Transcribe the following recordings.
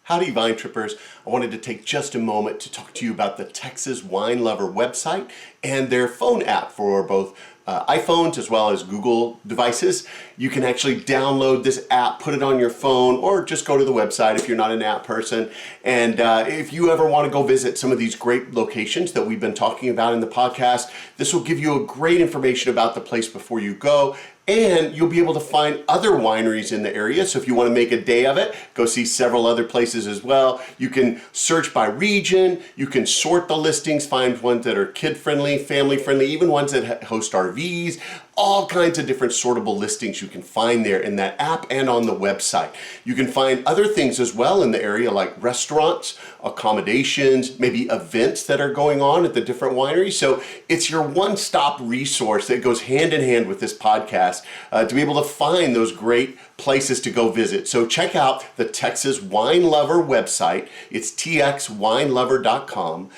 Howdy, Vine Trippers. I wanted to take just a moment to talk to you about the Texas Wine Lover website and their phone app for both iPhones as well as Google devices. You can actually download this app, put it on your phone, or just go to the website if you're not an app person. And if you ever want to go visit some of these great locations that we've been talking about in the podcast, this will give you a great information about the place before you go. And you'll be able to find other wineries in the area. So if you want to make a day of it, go see several other places as well. You can search by region. You can sort the listings, find ones that are kid-friendly, family-friendly, even ones that host RVs. All kinds of different sortable listings you can find there in that app and on the website. You can find other things as well in the area like restaurants, accommodations, maybe events that are going on at the different wineries. So it's your one-stop resource that goes hand in hand with this podcast to be able to find those great places to go visit. So check out the Texas Wine Lover website. It's txwinelover.com.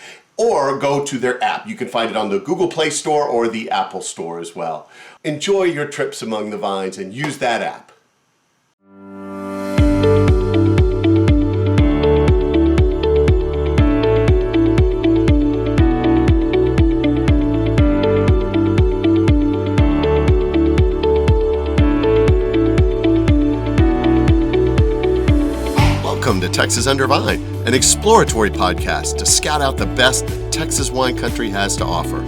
Or go to their app. You can find it on the Google Play Store or the Apple Store as well. Enjoy your trips among the vines and use that app. Welcome to Texas Under Vine, an exploratory podcast to scout out the best that Texas wine country has to offer.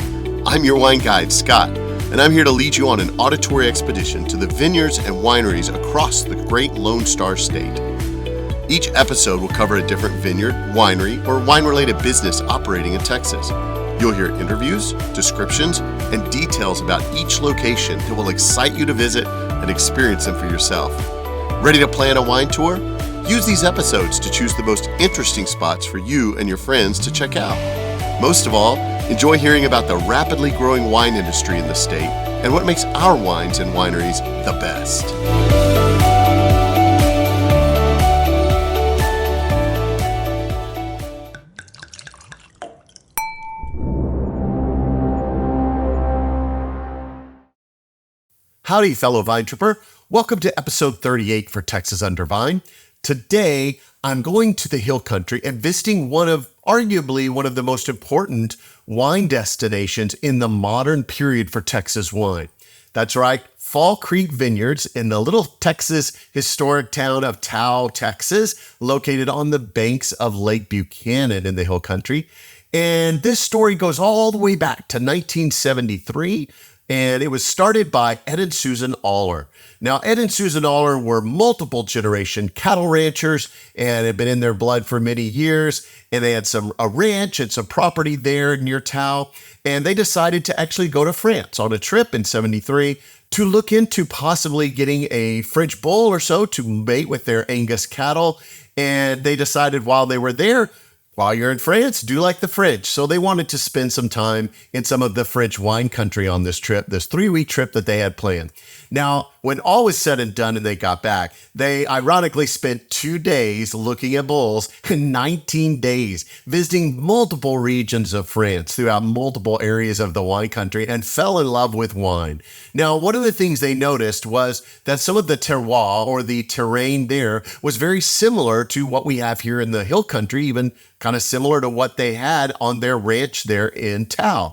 I'm your wine guide, Scott, and I'm here to lead you on an auditory expedition to the vineyards and wineries across the great Lone Star State. Each episode will cover a different vineyard, winery, or wine-related business operating in Texas. You'll hear interviews, descriptions, and details about each location that will excite you to visit and experience them for yourself. Ready to plan a wine tour? Use these episodes to choose the most interesting spots for you and your friends to check out. Most of all, enjoy hearing about the rapidly growing wine industry in the state and what makes our wines and wineries the best. Howdy, fellow Vine Tripper. Welcome to episode 38 for Texas Under Vine. Today, I'm going to the Hill Country and visiting arguably one of the most important wine destinations in the modern period for Texas wine. That's right, Fall Creek Vineyards in the little Texas historic town of Taos, Texas, located on the banks of Lake Buchanan in the Hill Country. And this story goes all the way back to 1973. And it was started by Ed and Susan Aller. Now, Ed and Susan Aller were multiple generation cattle ranchers and had been in their blood for many years. And they had a ranch and some property there near Taos. And they decided to actually go to France on a trip in 73 to look into possibly getting a French bull or so to mate with their Angus cattle. And they decided while they were there, while you're in France, do like the French. So they wanted to spend some time in some of the French wine country on this trip, this 3-week trip that they had planned. Now, when all was said and done and they got back, they ironically spent 2 days looking at bulls and 19 days visiting multiple regions of France throughout multiple areas of the wine country and fell in love with wine. Now, one of the things they noticed was that some of the terroir or the terrain there was very similar to what we have here in the Hill Country, even kind of similar to what they had on their ranch there in Taos.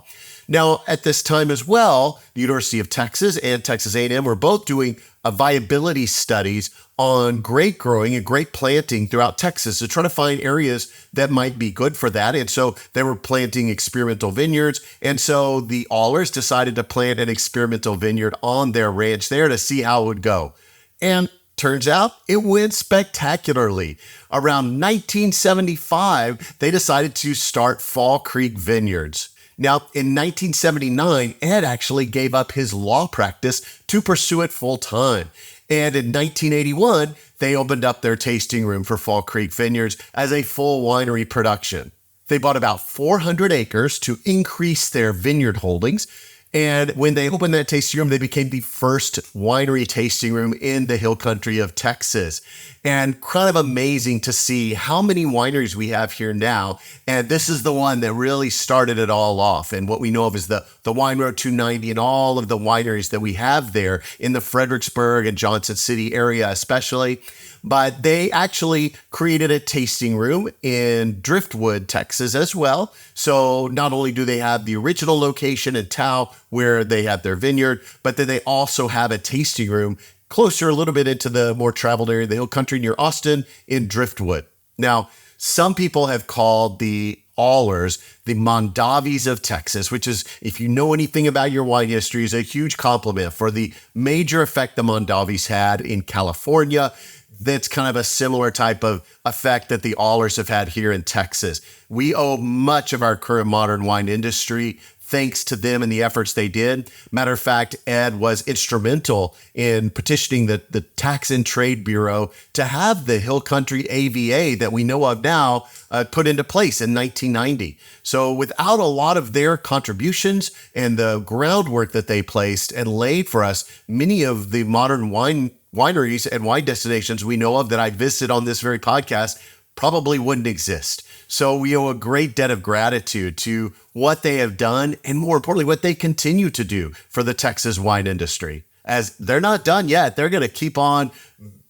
Now, at this time as well, the University of Texas and Texas A&M were both doing viability studies on grape growing and grape planting throughout Texas to try to find areas that might be good for that. And so they were planting experimental vineyards. And so the Allers decided to plant an experimental vineyard on their ranch there to see how it would go. And turns out it went spectacularly. Around 1975, they decided to start Fall Creek Vineyards. Now, in 1979, Ed actually gave up his law practice to pursue it full time. And in 1981, they opened up their tasting room for Fall Creek Vineyards as a full winery production. They bought about 400 acres to increase their vineyard holdings. And when they opened that tasting room, they became the first winery tasting room in the Hill Country of Texas. And kind of amazing to see how many wineries we have here now. And this is the one that really started it all off. And what we know of is the Wine Road 290 and all of the wineries that we have there in the Fredericksburg and Johnson City area especially. but they actually created a tasting room in Driftwood, Texas as well. So not only do they have the original location in Tao where they have their vineyard, but then they also have a tasting room closer a little bit into the more traveled area, the hill country near Austin in Driftwood. Now, some people have called the Allers the Mondavis of Texas, which is, if you know anything about your wine history, is a huge compliment for the major effect the Mondavis had in California. That's kind of a similar type of effect that the Allers have had here in Texas. We owe much of our current modern wine industry thanks to them and the efforts they did. Matter of fact, Ed was instrumental in petitioning the Tax and Trade Bureau to have the Hill Country AVA that we know of now put into place in 1990. So without a lot of their contributions and the groundwork that they placed and laid for us, many of the modern wineries and wine destinations we know of that I visited on this very podcast probably wouldn't exist. So we owe a great debt of gratitude to what they have done and, more importantly, what they continue to do for the Texas wine industry. As they're not done yet, they're going to keep on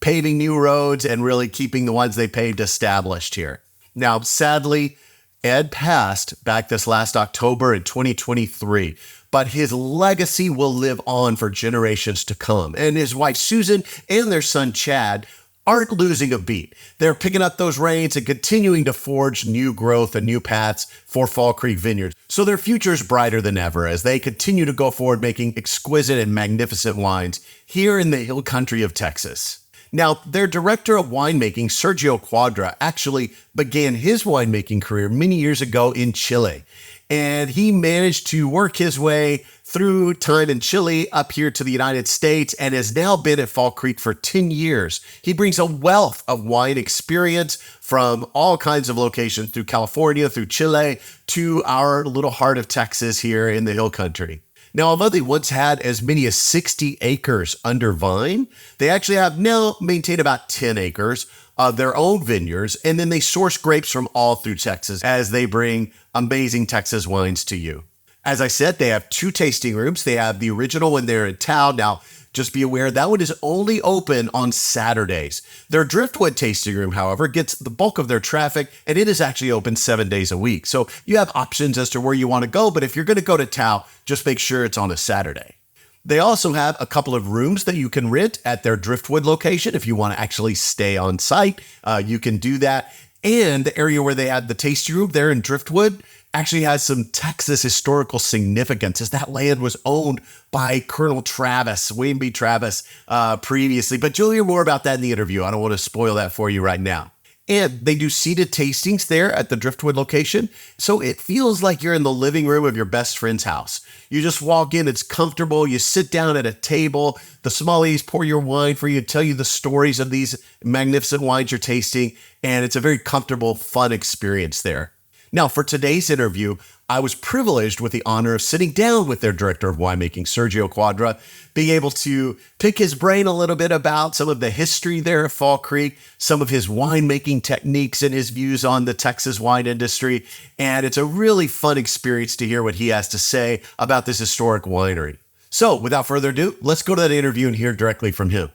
paving new roads and really keeping the ones they paved established here. Now, sadly, Ed passed back this last October in 2023, but his legacy will live on for generations to come. And his wife, Susan, and their son, Chad, aren't losing a beat. They're picking up those reins and continuing to forge new growth and new paths for Fall Creek Vineyards. So their future is brighter than ever as they continue to go forward making exquisite and magnificent wines here in the hill country of Texas. Now, their director of winemaking, Sergio Quadra, actually began his winemaking career many years ago in Chile. And he managed to work his way through time in Chile up here to the United States and has now been at Fall Creek for 10 years. He brings a wealth of wine experience from all kinds of locations through California, through Chile, to our little heart of Texas here in the hill country. Now, although they once had as many as 60 acres under vine, they actually have now maintained about 10 acres of their own vineyards, and then they source grapes from all through Texas as they bring amazing Texas wines to you. As I said, they have 2 tasting rooms. They have the original one there in town. Now, just be aware that one is only open on Saturdays. Their Driftwood tasting room, however, gets the bulk of their traffic, and it is actually open 7 days a week. So you have options as to where you want to go, but if you're going to go to town, just make sure it's on a Saturday. They also have a couple of rooms that you can rent at their Driftwood location. If you want to actually stay on site, you can do that. And the area where they had the tasting room there in Driftwood actually has some Texas historical significance, as that land was owned by Colonel Travis, William B. Travis, previously. But you'll hear more about that in the interview. I don't want to spoil that for you right now. And they do seated tastings there at the Driftwood location. So it feels like you're in the living room of your best friend's house. You just walk in, it's comfortable. You sit down at a table. The sommeliers pour your wine for you, tell you the stories of these magnificent wines you're tasting. And it's a very comfortable, fun experience there. Now, for today's interview, I was privileged with the honor of sitting down with their director of winemaking, Sergio Quadra, being able to pick his brain a little bit about some of the history there at Fall Creek, some of his winemaking techniques and his views on the Texas wine industry. And it's a really fun experience to hear what he has to say about this historic winery. So without further ado, let's go to that interview and hear directly from him.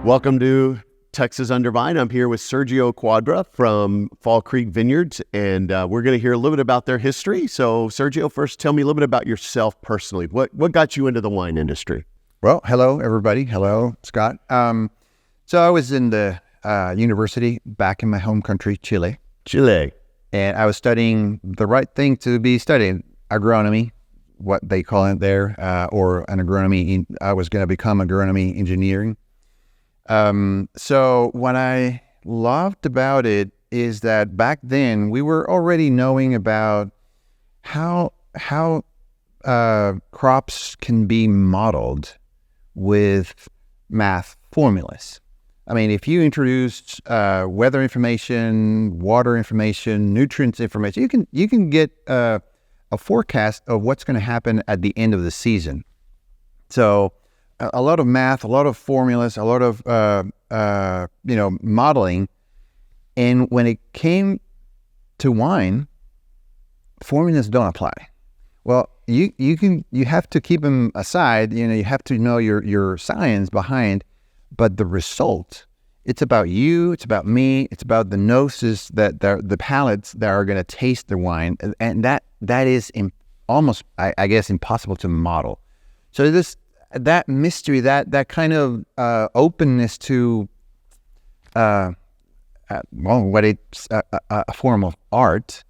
Welcome to Texas Under Vine. I'm here with Sergio Quadra from Fall Creek Vineyards, and we're going to hear a little bit about their history. So, Sergio, first tell me a little bit about yourself personally. What got you into the wine industry? Well, hello, everybody. Hello, Scott. So I was in the university back in my home country, Chile. And I was studying the right thing to be studying, agronomy, what they call it there, or an agronomy. I was going to become agronomy engineering. So what I loved about it is that back then we were already knowing about how crops can be modeled with math formulas. I mean, if you introduced weather information, water information, nutrients information, you can get a forecast of what's going to happen at the end of the season. So a lot of math, a lot of formulas, a lot of modeling. And when it came to wine, formulas don't apply. Well, you have to keep them aside. You have to know your science behind, but the result, it's about you, it's about me, it's about the noses the palates that are going to taste the wine, and that is almost, I guess, impossible to model. So that mystery, that kind of openness to what it's a form of art.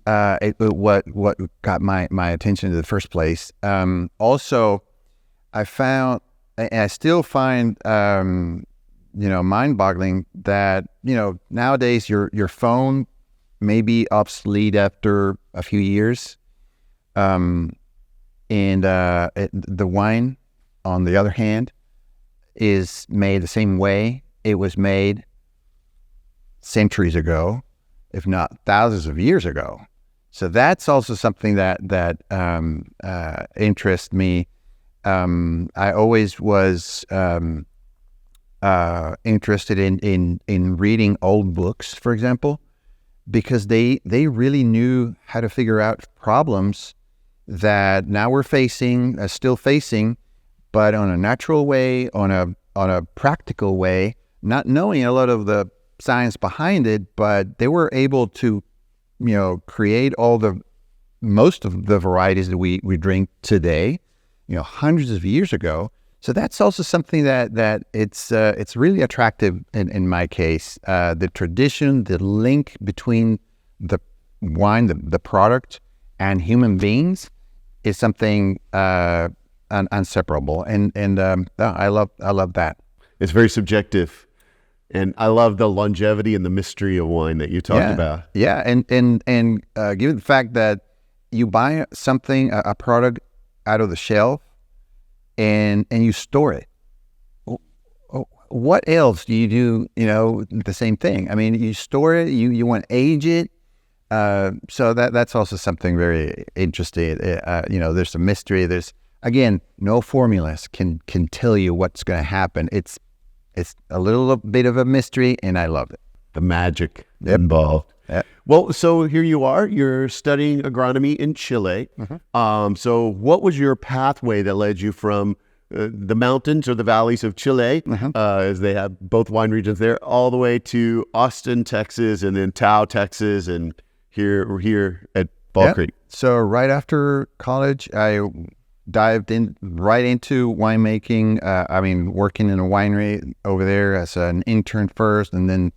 What got my attention in the first place. Also, I found, and I still find, mind-boggling that nowadays your phone may be obsolete after a few years, and the wine, on the other hand, is made the same way it was made centuries ago, if not thousands of years ago. So that's also something that interests me. I always was interested in reading old books, for example, because they really knew how to figure out problems that now we're still facing, but on a natural way, on a practical way, not knowing a lot of the science behind it, but they were able to create most of the varieties that we drink today, hundreds of years ago. So that's also something that it's really attractive in my case. The tradition, the link between the wine, the product, and human beings is something inseparable. And I love that. It's very subjective. And I love the longevity and the mystery of wine that you talked about. Yeah, and given the fact that you buy something, a product out of the shelf, and you store it, what else do you do? The same thing. I mean, you store it, you want to age it. So that's also something very interesting. There's a mystery. There's, again, no formulas can tell you what's going to happen. It's a little bit of a mystery, and I love it. The magic involved. Yep. Well, so here you are. You're studying agronomy in Chile. Mm-hmm. So what was your pathway that led you from the mountains or the valleys of Chile, as they have both wine regions there, all the way to Austin, Texas, and then Taos, Texas, and we're here at Fall Creek? So right after college, I dived right into winemaking. Working in a winery over there as an intern first, and then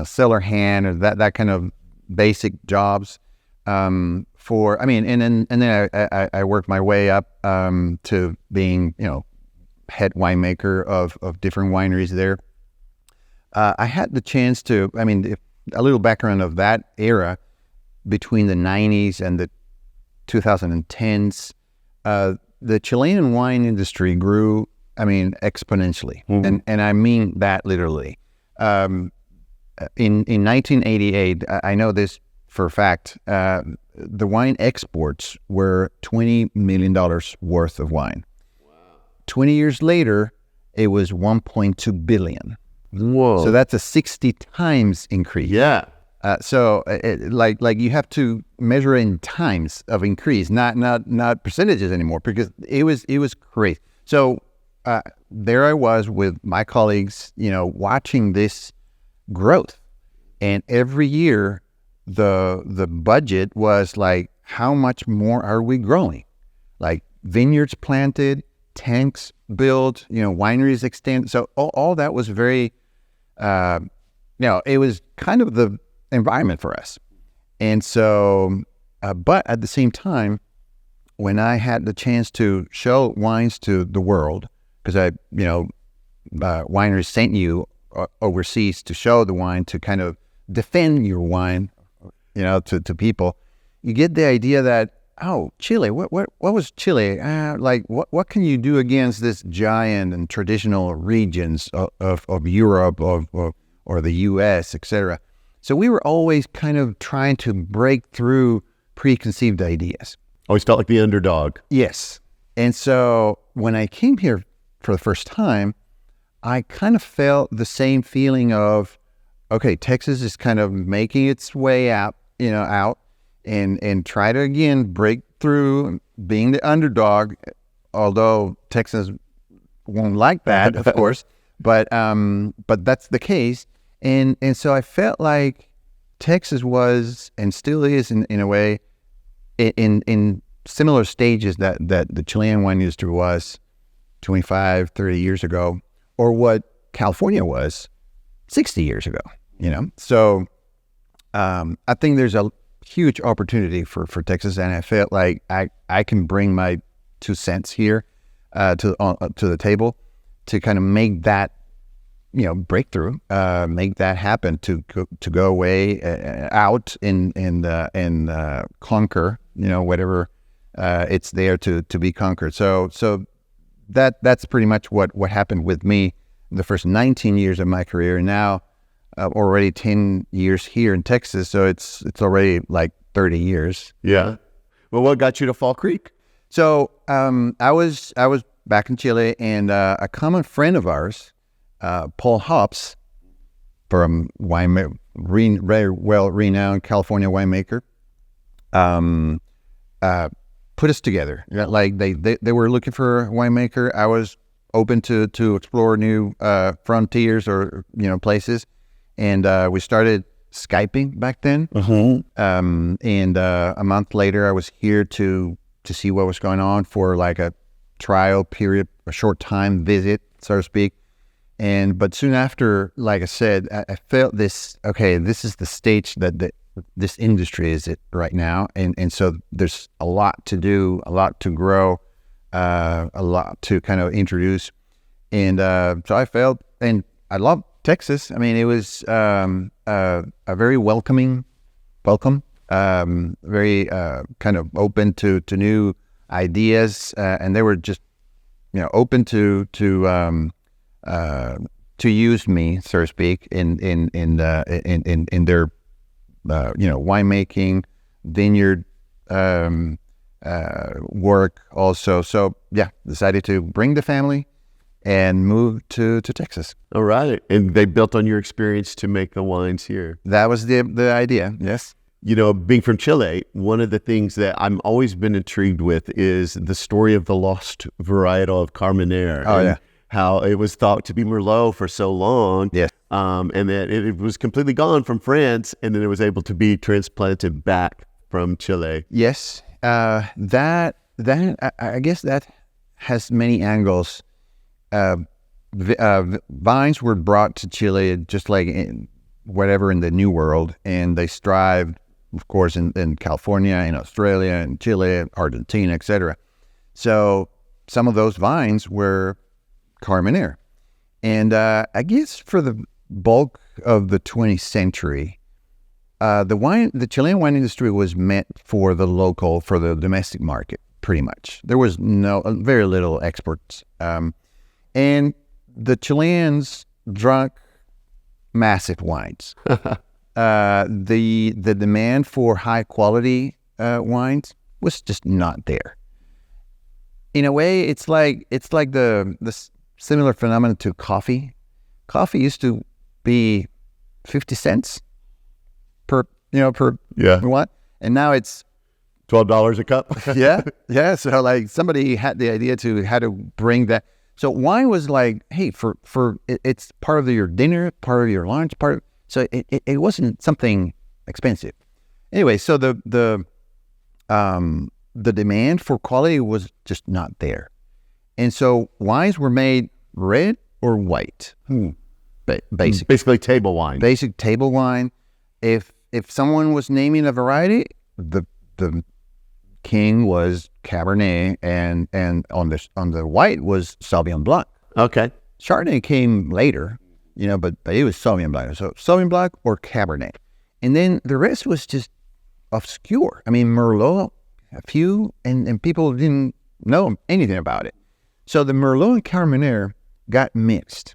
cellar hand, or that kind of basic jobs. And then I worked my way up to being head winemaker of different wineries there. I had the chance to, a little background of that era between the 90s and the 2010s. The Chilean wine industry grew, exponentially. Mm-hmm. And I mean that literally. In 1988, I know this for a fact, the wine exports were $20 million worth of wine. Wow. 20 years later, it was $1.2 billion. Whoa. So that's a 60 times increase. Yeah. So you have to measure in times of increase, not percentages anymore, because it was crazy. So there I was with my colleagues, watching this growth, and every year the budget was like, how much more are we growing? Like vineyards planted, tanks built, wineries extended. So all that was very, it was kind of the environment for us. And so, but at the same time, when I had the chance to show wines to the world, because wineries sent you overseas to show the wine, to kind of defend your wine, to people, you get the idea that, Chile, what was Chile? What can you do against this giant and traditional regions of Europe, or the U.S., etc.? So we were always kind of trying to break through preconceived ideas. Always felt like the underdog. Yes. And so when I came here for the first time, I kind of felt the same feeling of, okay, Texas is kind of making its way out, and try to again break through being the underdog, although Texans won't like that, of course, but that's the case. And so I felt like Texas was, and still is in a way, in similar stages that the Chilean wine industry was 25, 30 years ago, or what California was 60 years ago, So I think there's a huge opportunity for Texas, and I felt like I can bring my 2 cents here to the table to kind of make that breakthrough, make that happen, to go away out and conquer whatever it's there to be conquered. So that's pretty much what happened with me in the first 19 years of my career, and now already 10 years here in Texas. So it's already like 30 years. Yeah. Well, what got you to Fall Creek? So I was back in Chile, and a common friend of ours, Paul Hops, from very well-renowned California winemaker, put us together. Like they were looking for a winemaker. I was open to explore new frontiers or places, and we started Skyping back then. And a month later, I was here to see what was going on for like a trial period, a short time visit, so to speak. But soon after, like I said, I felt this is the stage that this industry is at right now. And so there's a lot to do, a lot to grow, a lot to kind of introduce. And so I felt, and I love Texas. I mean, it was a very welcome, very kind of open to new ideas, and they were just open to use me, so to speak, in their winemaking, vineyard work also. So yeah, decided to bring the family and move to Texas. All right. And they built on your experience to make the wines here. That was the idea. Yes. Being from Chile, one of the things that I'm always been intrigued with is the story of the lost varietal of Carmenere. Oh, yeah. How it was thought to be Merlot for so long. Yes. And that it was completely gone from France, and then it was able to be transplanted back from Chile. Yes. That I guess that has many angles. Vines were brought to Chile just like whatever in the New World, and they thrived, of course, in California, in Australia, in Chile, Argentina, etc. So some of those vines were Carmenere. And I guess for the bulk of the 20th century, the Chilean wine industry was meant for the domestic market, pretty much. There was very little exports. And the Chileans drank massive wines. The demand for high quality wines was just not there. In a way, it's like the similar phenomenon to coffee. Coffee used to be 50 cents per what, and now it's $12 a cup. yeah. So like somebody had the idea to how to bring that. So wine was like, hey, for it's part of your dinner, part of your lunch, so it wasn't something expensive. Anyway, so the demand for quality was just not there, and so wines were made red or white, basically table wine. Basic table wine. If someone was naming a variety, the king was Cabernet, and on the white was Sauvignon Blanc. Okay. Chardonnay came later, but it was Sauvignon Blanc. So Sauvignon Blanc or Cabernet. And then the rest was just obscure. I mean, Merlot, a few, and people didn't know anything about it. So the Merlot and Carmenere got mixed.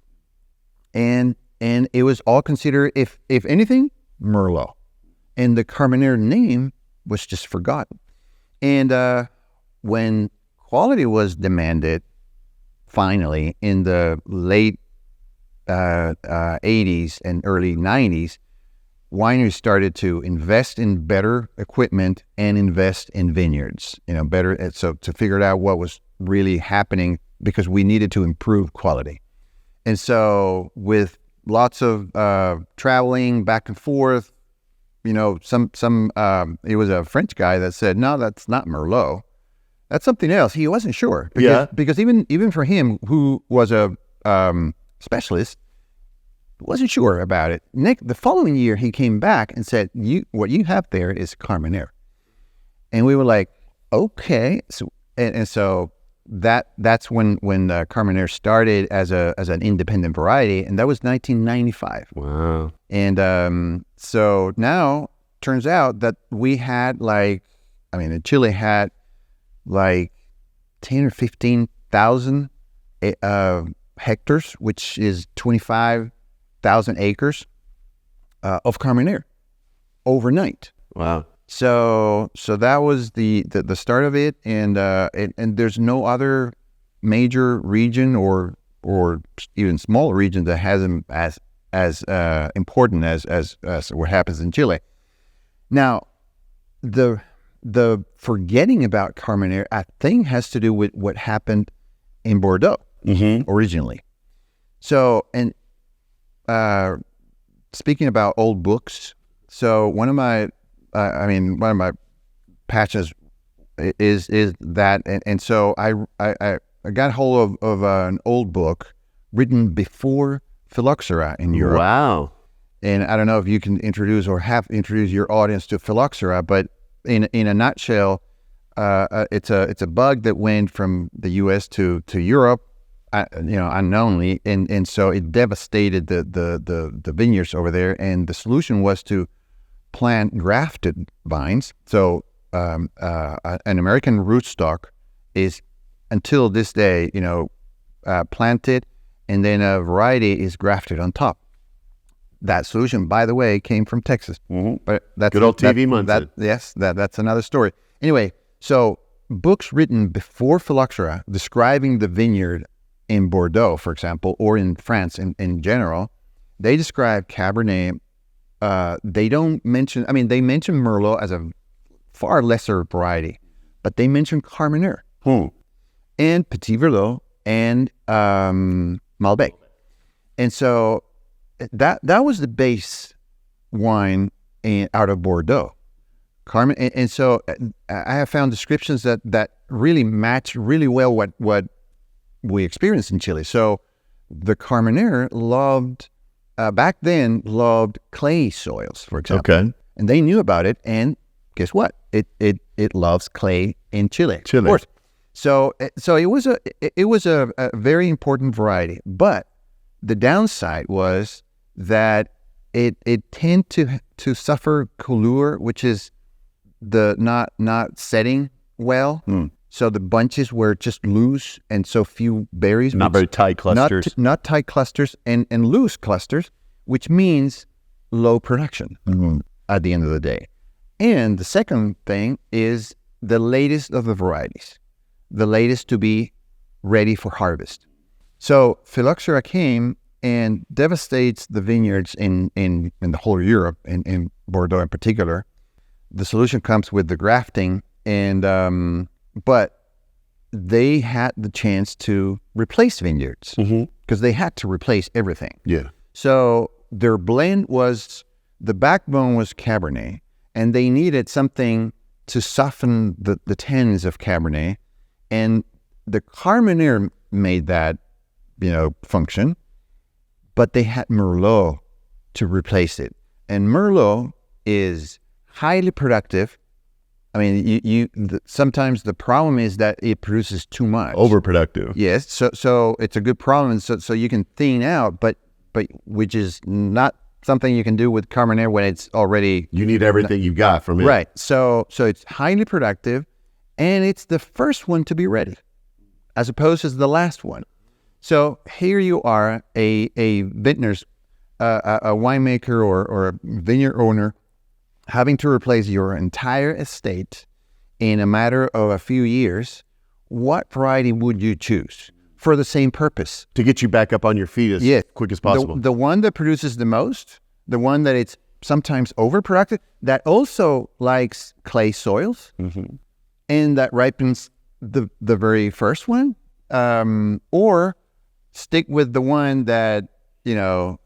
And it was all considered, if anything, Merlot. And the Carmenere name was just forgotten. And when quality was demanded, finally, in the late 80s and early 90s, wineries started to invest in better equipment and invest in vineyards, better. So to figure out what was really happening, because we needed to improve quality. And so with lots of traveling back and forth, it was a French guy that said, no, that's not Merlot. That's something else. He wasn't sure. Because even for him, who was a specialist, wasn't sure about it. The following year, he came back and said, what you have there is Carmenere. And we were like, okay. So so that's when Carmenere started as an independent variety, and that was 1995. Wow. And so now turns out that we had Chile had like 10 or 15,000 hectares, which is 25,000 acres of Carmenere overnight. Wow. So that was the start of it, and there's no other major region or even smaller region that has them as important as what happens in Chile. Now, the forgetting about Carmenere, I think, has to do with what happened in Bordeaux originally. So, and speaking about old books, so one of my passions is that, and so I got hold of an old book written before phylloxera in Europe. Wow. And I don't know if you can introduce or have introduced your audience to phylloxera, but in a nutshell, it's a bug that went from the U.S. to Europe, unknownly, and so it devastated the vineyards over there. And the solution was to plant grafted vines. So an American rootstock is, until this day, planted, and then a variety is grafted on top. That solution, by the way, came from Texas. Mm-hmm. But that's good old TV Munson. Yes, that's another story. Anyway, so books written before phylloxera describing the vineyard in Bordeaux, for example, or in France in general, they describe Cabernet. They don't mention, they mention Merlot as a far lesser variety, but they mention Carmenere and Petit Verdot and Malbec. And so that was the base wine out of Bordeaux. And so I have found descriptions that really match really well what we experienced in Chile. So the Carmenere back then loved clay soils, for example. Okay. And they knew about it, and guess what? It loves clay in Chile. Of course. So it was a very important variety, but the downside was that it tend to suffer coulure, which is the not setting well. So the bunches were just loose and so few berries. Not very tight clusters. Not tight clusters and loose clusters, which means low production at the end of the day. And the second thing is the latest of the varieties, the latest to be ready for harvest. So phylloxera came and devastates the vineyards in the whole of Europe, in Bordeaux in particular. The solution comes with the grafting, and but they had the chance to replace vineyards because they had to replace everything. Yeah. So their blend the backbone was Cabernet, and they needed something to soften the tannins of Cabernet, and the Carmenere made that function. But they had Merlot to replace it. And Merlot is highly productive. Sometimes the problem is that it produces too much. Overproductive. Yes, so it's a good problem. So you can thin out, but which is not something you can do with Carmenere when it's already... You need everything you've got from it. Right. So it's highly productive, and it's the first one to be ready, as opposed to the last one. So here you are, a vintner's, a winemaker or a vineyard owner, having to replace your entire estate in a matter of a few years. What variety would you choose for the same purpose? To get you back up on your feet as quick as possible. The one that produces the most, the one that it's sometimes overproductive, that also likes clay soils, and that ripens the very first one, or stick with the one that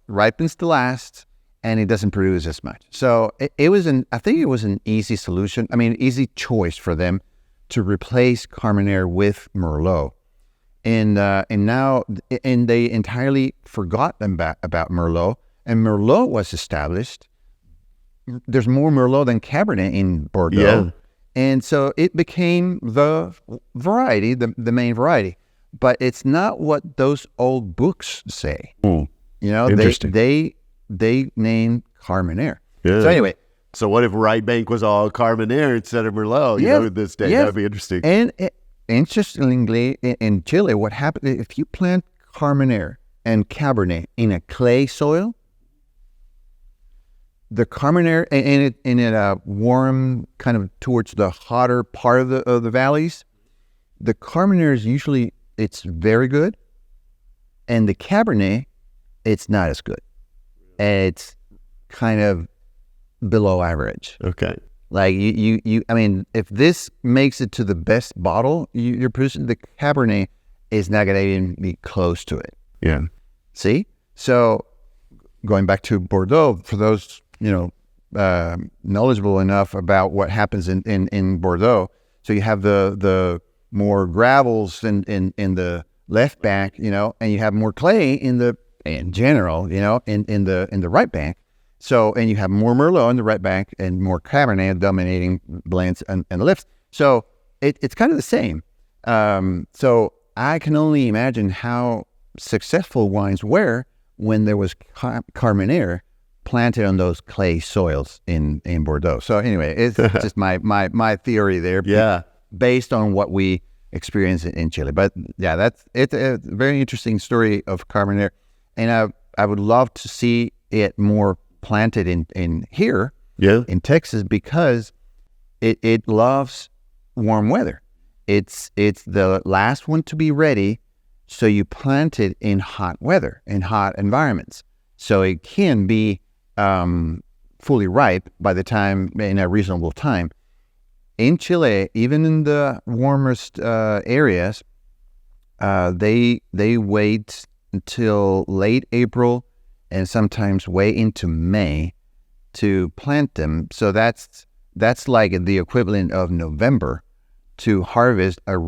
ripens the last, and it doesn't produce as much. So I think it was an easy solution. I mean, easy choice for them to replace Carmenere with Merlot. And now they entirely forgot about Merlot, and Merlot was established. There's more Merlot than Cabernet in Bordeaux, and so it became the variety, the main variety. But it's not what those old books say. They named Carmenere. So anyway. So what if Right Bank was all Carmenere instead of Merlot, this day? That would be interesting. And interestingly, in Chile, what happened, if you plant Carmenere and Cabernet in a clay soil, the Carmenere, in a warm, kind of towards the hotter part of the valleys, the Carmenere is usually, it's very good, and the Cabernet, it's not as good. It's kind of below average. Okay. Like I mean, if this makes it to the best bottle you're producing, the Cabernet is not going to even be close to it. Yeah. See? So going back to Bordeaux, for those, knowledgeable enough about what happens in Bordeaux, so you have the more gravels in the left bank, and you have more clay in general, in the right bank. So, and you have more Merlot in the right bank and more Cabernet dominating blends and the lifts. So it's kind of the same. So I can only imagine how successful wines were when there was Carmenere planted on those clay soils in Bordeaux. So anyway, it's just my theory there. Yeah. Based on what we experience in Chile. But yeah, it's a very interesting story of Carmenere. And I would love to see it more planted in here, in Texas, because it loves warm weather. It's the last one to be ready, so you plant it in hot weather, in hot environments, so it can be fully ripe by the time, in a reasonable time. In Chile, even in the warmest areas, they wait until late April and sometimes way into May to plant them. So that's like the equivalent of November to harvest a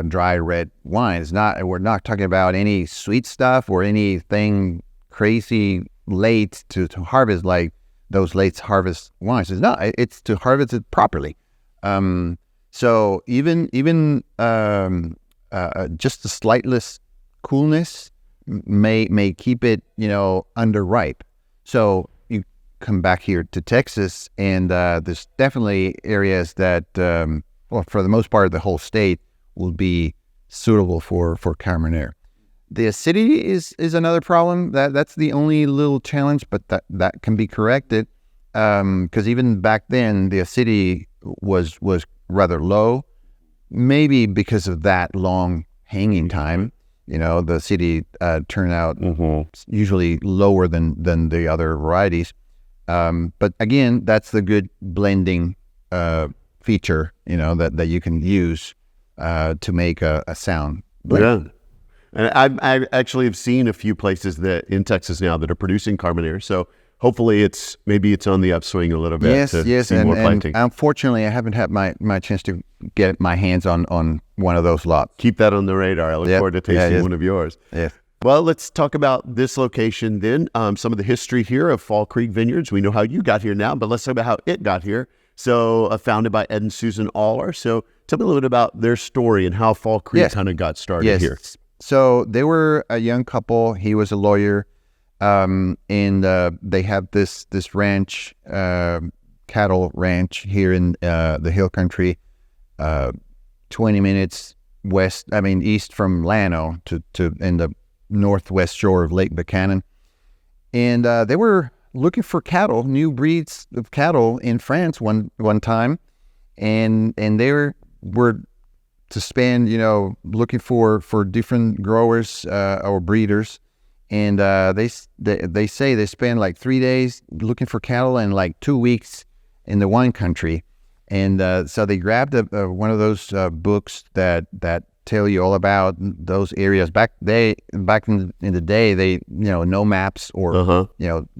dry red wine. We're not talking about any sweet stuff or anything crazy late to harvest, like those late harvest wines. It's to harvest it properly. So even just the slightest coolness may keep it, underripe. So you come back here to Texas, and there's definitely areas that, for the most part, the whole state will be suitable for Carmenere. The acidity is another problem. That's the only little challenge, but that can be corrected, because even back then the acidity was rather low, maybe because of that long hanging time. The acidity turnout usually lower than the other varieties. But again, that's the good blending feature, that you can use to make a sound blend. Yeah. And I actually have seen a few places that in Texas now that are producing Carmenere. So hopefully it's on the upswing a little bit. Yes, see more planting. And unfortunately, I haven't had my chance to get my hands on one of those lots. Keep that on the radar. I look forward to tasting one of yours. Yeah. Well, let's talk about this location then. Some of the history here of Fall Creek Vineyards. We know how you got here now, but let's talk about how it got here. So founded by Ed and Susan Aller. So tell me a little bit about their story and how Fall Creek kind of got started here. So they were a young couple. He was a lawyer, and they have this ranch, cattle ranch here in the Hill Country, 20 minutes east from Llano to in the northwest shore of Lake Buchanan. And they were looking for cattle, new breeds of cattle in France one time, and they were to spend, looking for different growers or breeders. and they say they spend like 3 days looking for cattle and like 2 weeks in the wine country. And so they grabbed one of those books that tell you all about those areas. Back in the day, they no maps or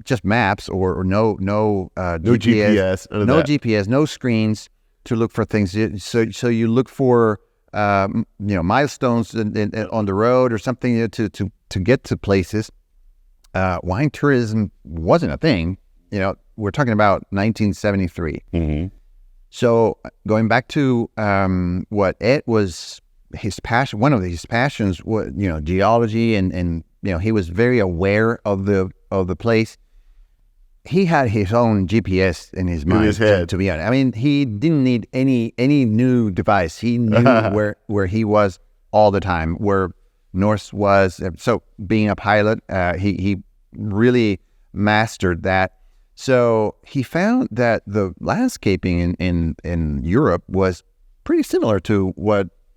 just maps or no GPS, GPS, no screens to look for things. So you look for milestones on the road or something to get to places. Wine tourism wasn't a thing. We're talking about 1973. Mm-hmm. So going back to what Ed was his passion, one of his passions was geology, and he was very aware of the place. He had his own GPS in his mind, in his head. To be honest. I mean, he didn't need any new device. He knew where he was all the time, where Norse was. So being a pilot, he really mastered that. So he found that the landscaping in Europe was pretty similar to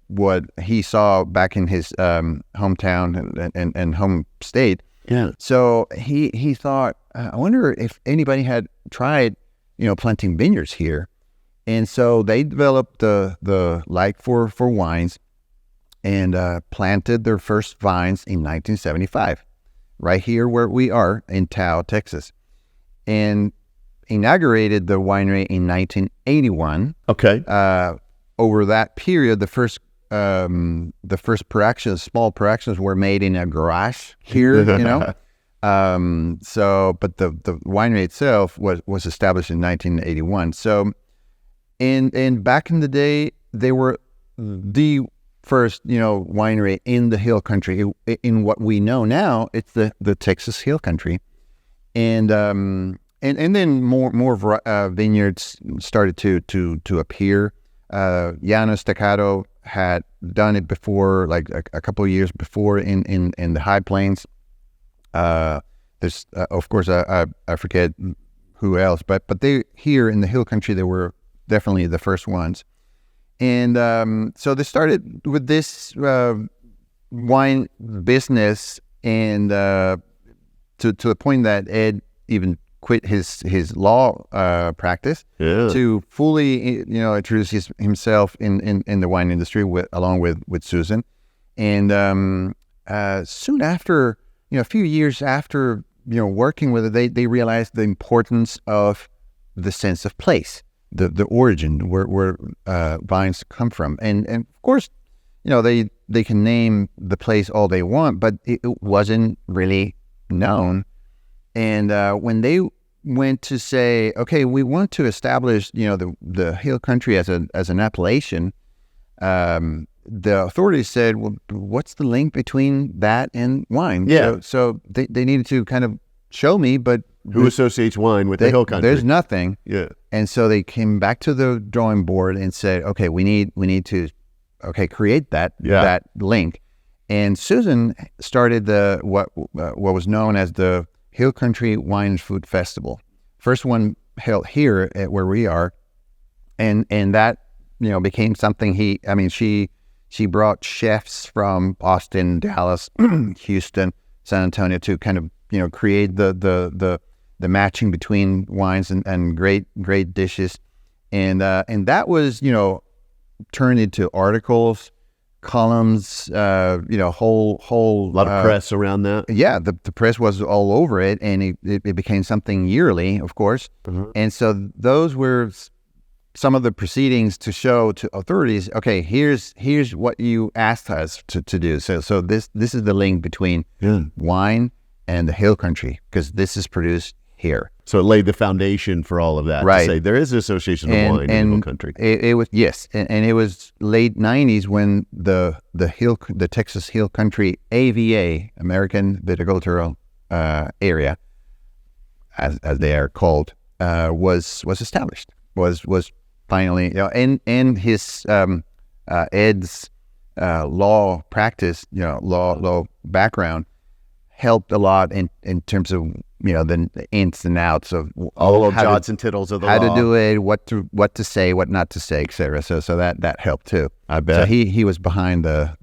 what he saw back in his hometown and home state. Yeah. So he thought, I wonder if anybody had tried, planting vineyards here. And so they developed the like for wines and planted their first vines in 1975, right here where we are in Taos, Texas. And inaugurated the winery in 1981. Okay. Over that period, the first small productions were made in a garage here, but the winery itself was established in 1981. So, and back in the day, they were the first, winery in the Hill Country. In what we know now, it's the Texas Hill Country. And then more vineyards started to appear. Llanos Staccato had done it before, like a couple of years before in the High Plains. There's of course I forget who else, but they here in the Hill Country, they were definitely the first ones. And so they started with this wine business, and to the point that Ed even quit his law practice to fully introduce himself in the wine industry along with Susan. And soon after, a few years after working with it, they realized the importance of the sense of place, the origin where vines come from, and of course they can name the place all they want, but it wasn't really known. And when they went to say, okay, we want to establish, the Hill Country as an appellation, the authorities said, well, what's the link between that and wine? Yeah. So they needed to kind of show me, but who associates wine with the Hill Country? There's nothing. Yeah. And so they came back to the drawing board and said, okay, we need to, create that link. And Susan started what was known as the Hill Country Wine and Food Festival. First one held here at where we are, and that became something. She brought chefs from Austin, Dallas, Houston, San Antonio to kind of create the matching between wines and great dishes, and that was turned into articles, columns, whole lot of press around that. Yeah, the press was all over it, and it became something yearly, of course. Mm-hmm. And so those were some of the proceedings to show to authorities, okay, here's what you asked us to do. So this is the link between wine and the Hill Country, because this is produced here. So it laid the foundation for all of that. Right. To say there is an association of wine in the Hill Country. It was, yes. And it was late 90s when the Texas Hill Country AVA, American Viticultural Area, as they are called, was established, was finally, and his Ed's law practice, law background helped a lot in terms of the ins and outs of all the jots and tittles of the how law. to do it, what to say, what not to say, etc. So that helped too. I bet. So he was behind the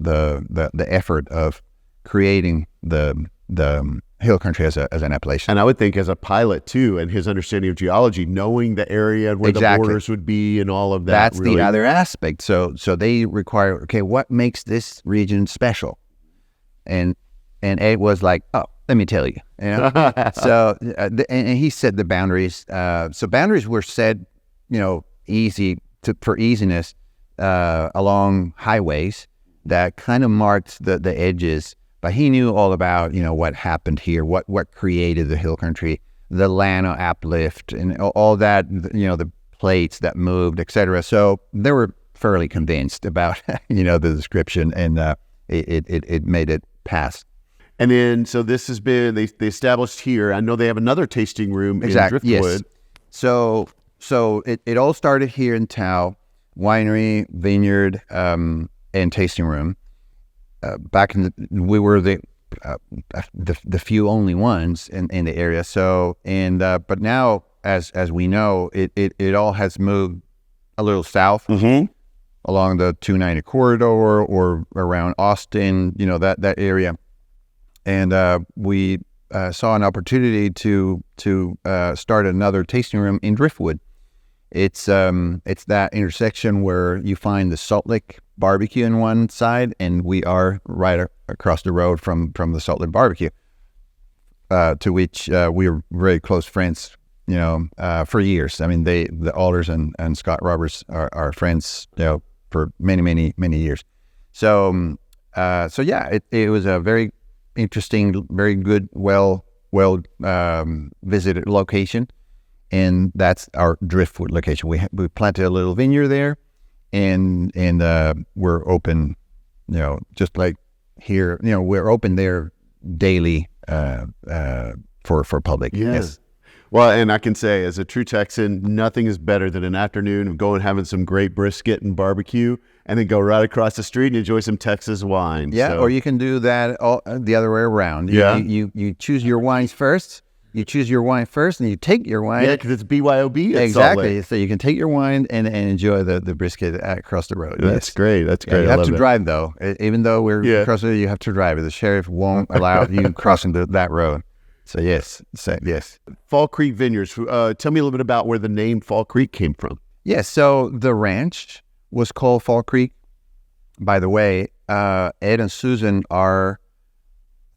effort of creating the the hill country as an appellation. And I would think as a pilot too, and his understanding of geology, knowing the area and where the borders would be and all of that. That's really the other aspect. So they require, okay, what makes this region special? And Ed was like, oh, let me tell you. So and he said the boundaries. So boundaries were set, for easiness along highways that kind of marked the edges. But he knew all about, what happened here, what created the hill country, the Llano uplift, and all that, the plates that moved, etc. So they were fairly convinced about, the description, and it made it pass. And then, so this has been, they established here. I know they have another tasting room in Driftwood. Yes. So it all started here in Tao, winery, vineyard, and tasting room. Back in we were the few only ones in the area. So but now, as we know, it all has moved a little south along the 290 corridor or around Austin, that area. And we saw an opportunity to start another tasting room in Driftwood. It's that intersection where you find the Salt Lick Barbecue on one side, and we are right across the road from the Salt Lick Barbecue, to which we were very close friends, for years. I mean, the Alders and Scott Roberts are friends, for many years. So yeah, it was a very interesting, very good, well visited location. And that's our Driftwood location. We planted a little vineyard there, and we're open, just like here. We're open there daily for public. Yes. Well, and I can say, as a true Texan, nothing is better than an afternoon of going having some great brisket and barbecue, and then go right across the street and enjoy some Texas wine. Yeah, or you can do that the other way around. You choose your wines first. You choose your wine first, and you take your wine. Yeah, because it's BYOB. Exactly. So you can take your wine and enjoy the brisket across the road. That's great. That's great. You have to drive, though. Even though we're across the road, you have to drive. The sheriff won't allow you crossing that road. So yes. Fall Creek Vineyards. Tell me a little bit about where the name Fall Creek came from. Yes. So the ranch was called Fall Creek. By the way, Ed and Susan are,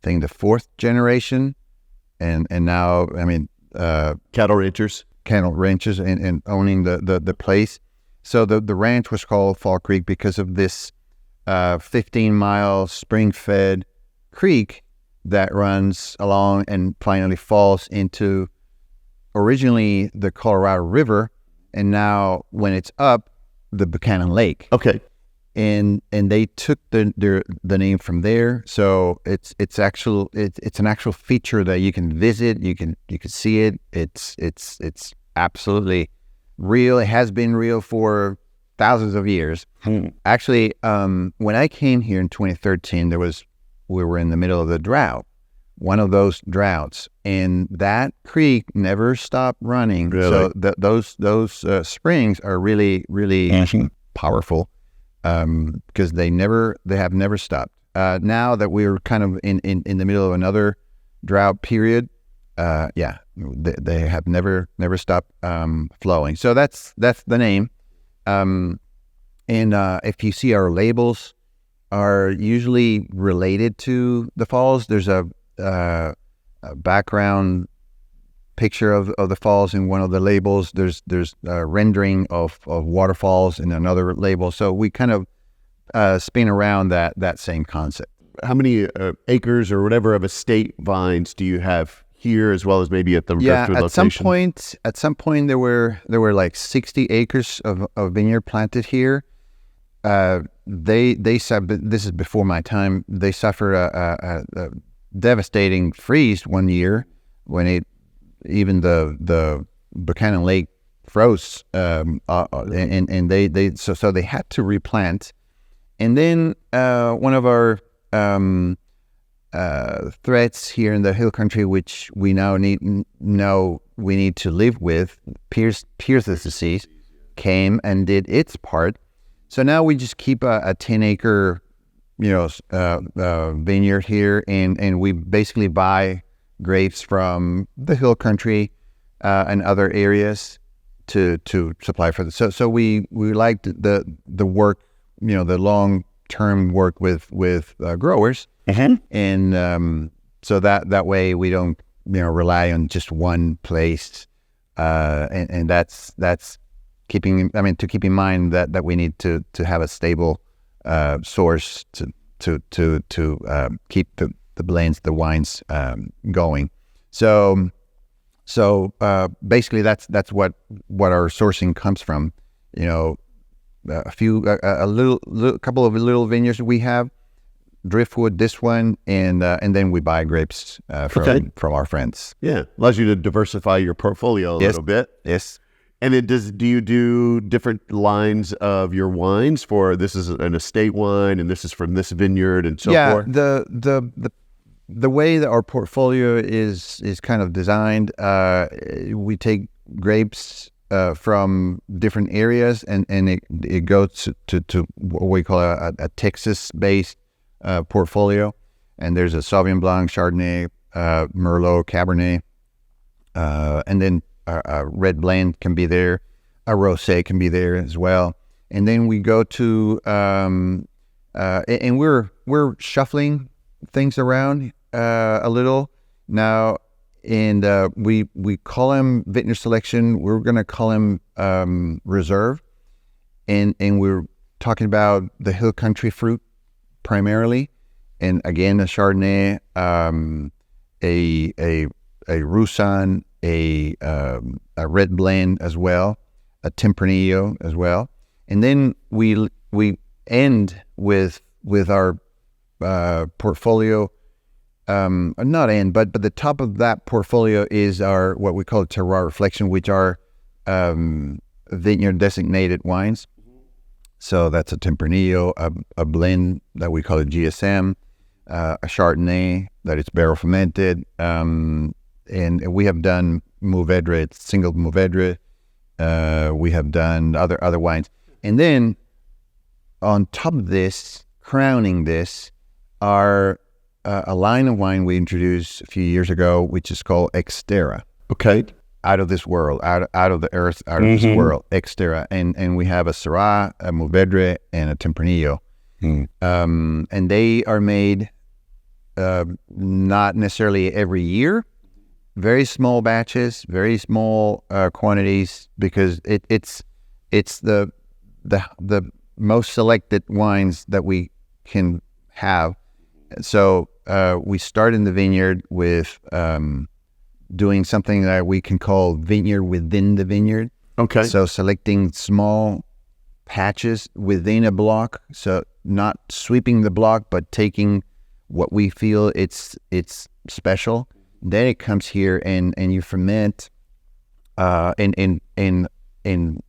I think, the fourth generation. And now, I mean, cattle ranchers and owning the place. So the ranch was called Fall Creek because of this 15-mile spring-fed creek that runs along and finally falls into originally the Colorado River, and now when it's up, the Buchanan Lake. Okay. And they took the name from there. So it's an actual feature that you can visit. You can see it. It's absolutely real. It has been real for thousands of years. Actually, when I came here in 2013, we were in the middle of the drought, one of those droughts, and that creek never stopped running. Really? So those springs are really powerful. Because they have never stopped. Now that we're kind of in the middle of another drought period, they have never stopped flowing. So that's the name. And if you see, our labels are usually related to the falls. There's a background picture of the falls in one of the labels. There's a rendering of waterfalls in another label. So we kind of spin around that same concept. How many acres or whatever of estate vines do you have here, as well as maybe at the Driftwood location? At some point there were like 60 acres of vineyard planted here. They suffered, this is before my time, they suffered a devastating freeze one year when even the Buchanan Lake froze, and they had to replant. And then one of our threats here in the hill country, which we now need to live with, Pierce's disease, came and did its part. So now we just keep a 10-acre vineyard here, and we basically buy grapes from the hill country and other areas to supply for this. So we like the work, the long term work with growers, and so that way we don't rely on just one place, and that's keeping. I mean, to keep in mind that we need to have a stable source to keep the blends, the wines going. So basically that's what our sourcing comes from. A couple of little vineyards we have, Driftwood, this one, and then we buy grapes from our friends. Yeah, allows you to diversify your portfolio a little bit. Yes. And do you do different lines of your wines for this is an estate wine and this is from this vineyard and so forth? Yeah, the way that our portfolio is kind of designed, we take grapes from different areas and it goes to what we call a Texas-based portfolio. And there's a Sauvignon Blanc, Chardonnay, Merlot, Cabernet, and then a red blend can be there, a rosé can be there as well, and then we go to and we're shuffling things around a little now, and we call them Vintner Selection. We're going to call them Reserve, and we're talking about the hill country fruit primarily, and again a Chardonnay, a Roussanne, a red blend as well, a Tempranillo as well, and then we end with our portfolio. Not end, but the top of that portfolio is our what we call terroir reflection, which are vineyard designated wines. So that's a Tempranillo, a blend that we call a GSM, a Chardonnay that is barrel fermented. And we have done Mourvedre, single Mourvedre. We have done other wines. And then on top of this, crowning this, are a line of wine we introduced a few years ago, which is called Xterra. Okay. Out of this world, out of the earth, out of this world, Xterra. And we have a Syrah, a Mourvedre, and a Tempranillo. And they are made not necessarily every year, very small batches, very small quantities, because it's the most selected wines that we can have. So we start in the vineyard with doing something that we can call vineyard within the vineyard. Okay. So selecting small patches within a block, so not sweeping the block, but taking what we feel it's special. Then it comes here and you ferment in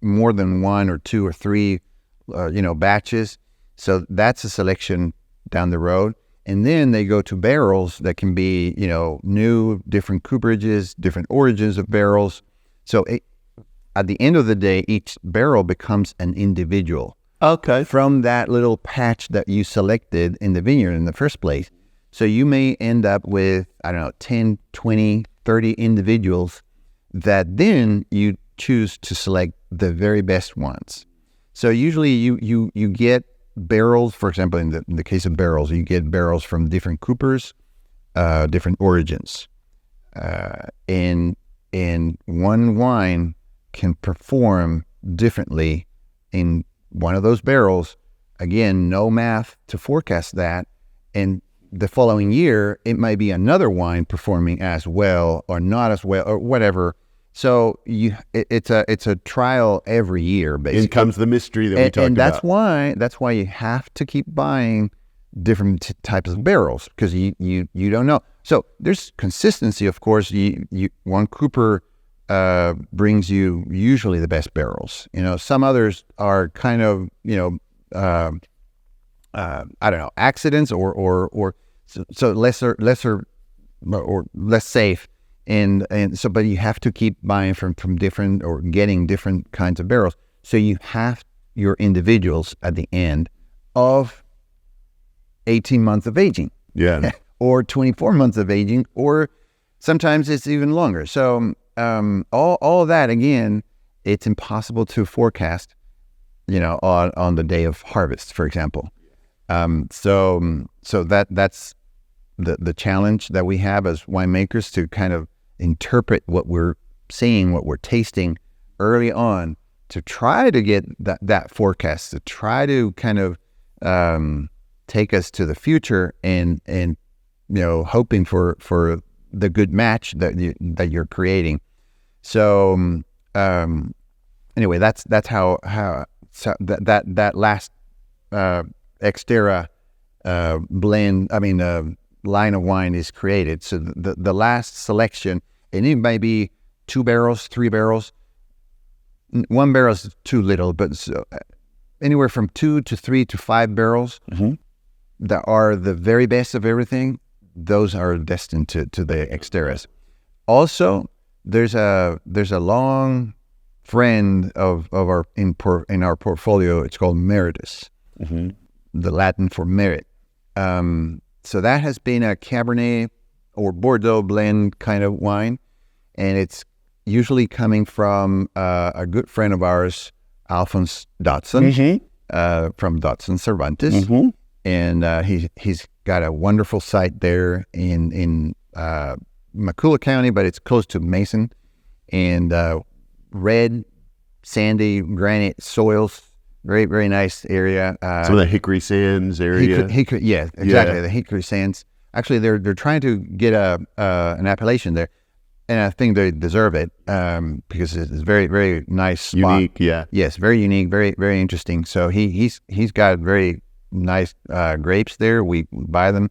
more than one or two or three batches. So that's a selection down the road. And then they go to barrels that can be, new, different cooperages, different origins of barrels. So at the end of the day, each barrel becomes an individual. Okay. From that little patch that you selected in the vineyard in the first place. So you may end up with, 10, 20, 30 individuals that then you choose to select the very best ones. So usually you get barrels, for example, in the case of barrels, you get barrels from different coopers, different origins. And one wine can perform differently in one of those barrels. Again, no math to forecast that. And the following year, it might be another wine performing as well or not as well or whatever. So it's a trial every year, basically. In comes the mystery that we talked about. And that's why you have to keep buying different types of barrels, because you don't know. So there's consistency, of course. One cooper brings you usually the best barrels. Some others are kind of accidents or so lesser or less safe. And so, but you have to keep buying from different or getting different kinds of barrels. So you have your individuals at the end of 18 months of aging. Yeah. Or 24 months of aging, or sometimes it's even longer. So all of that, again, it's impossible to forecast, on the day of harvest, for example. So that's the challenge that we have as winemakers, to kind of interpret what we're seeing, what we're tasting early on, to try to get that forecast, to try to kind of take us to the future, and hoping for the good match that you're creating. So anyway, that's how that last Xterra blend, line of wine is created. So the last selection, and it may be 2 barrels, 3 barrels. 1 barrel is too little, but anywhere from 2 to 3 to 5 barrels that are the very best of everything. Those are destined to the Xterras. Also, there's a long friend of our in our portfolio. It's called Meritus, the Latin for merit. So that has been a Cabernet or Bordeaux blend kind of wine, and it's usually coming from a good friend of ours, Alphonse Dotson, from Dotson Cervantes, and he's got a wonderful site there in Macula County, but it's close to Mason, and red, sandy, granite soils. Very, very nice area. Some of the Hickory Sands area. Yeah, exactly. The Hickory Sands. Actually, they're trying to get an appellation there, and I think they deserve it because it's very, very nice spot. Unique, yeah. Yes, very unique, very, very interesting. So he's got very nice grapes there. We buy them.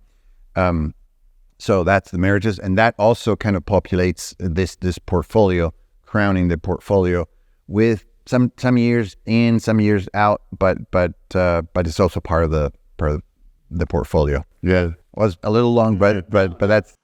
So that's the Meritus, and that also kind of populates this portfolio, crowning the portfolio with some years in, some years out, but it's also part of the portfolio. Yeah, was a little long, but that's.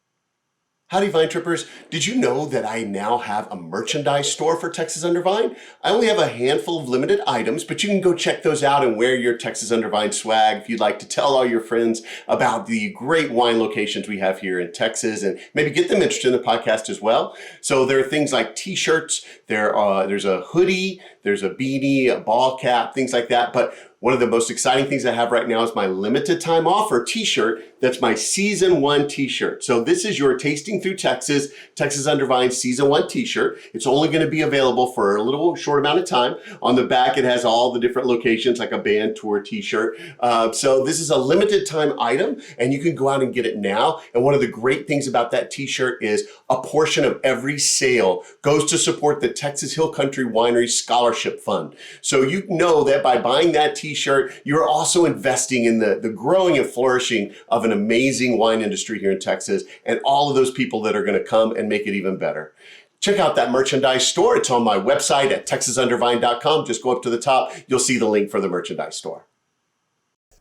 Howdy, Vine Trippers. Did you know that I now have a merchandise store for Texas Under Vine? I only have a handful of limited items, but you can go check those out and wear your Texas Under Vine swag if you'd like to tell all your friends about the great wine locations we have here in Texas, and maybe get them interested in the podcast as well. So there are things like t-shirts, there's a hoodie, there's a beanie, a ball cap, things like that. But one of the most exciting things I have right now is my limited time offer t-shirt. That's my Season 1 t-shirt. So this is your Tasting Through Texas Under Vine Season 1 t-shirt. It's only going to be available for a little short amount of time. On the back, it has all the different locations, like a band tour t-shirt. So this is a limited time item, and you can go out and get it now. And one of the great things about that t-shirt is a portion of every sale goes to support the Texas Hill Country Winery Scholarship Fund. So you know that by buying that t-shirt, you're also investing in the growing and flourishing of an amazing wine industry here in Texas, and all of those people that are going to come and make it even better. Check out that merchandise store. It's on my website at texasundervine.com. Just go up to the top. You'll see the link for the merchandise store.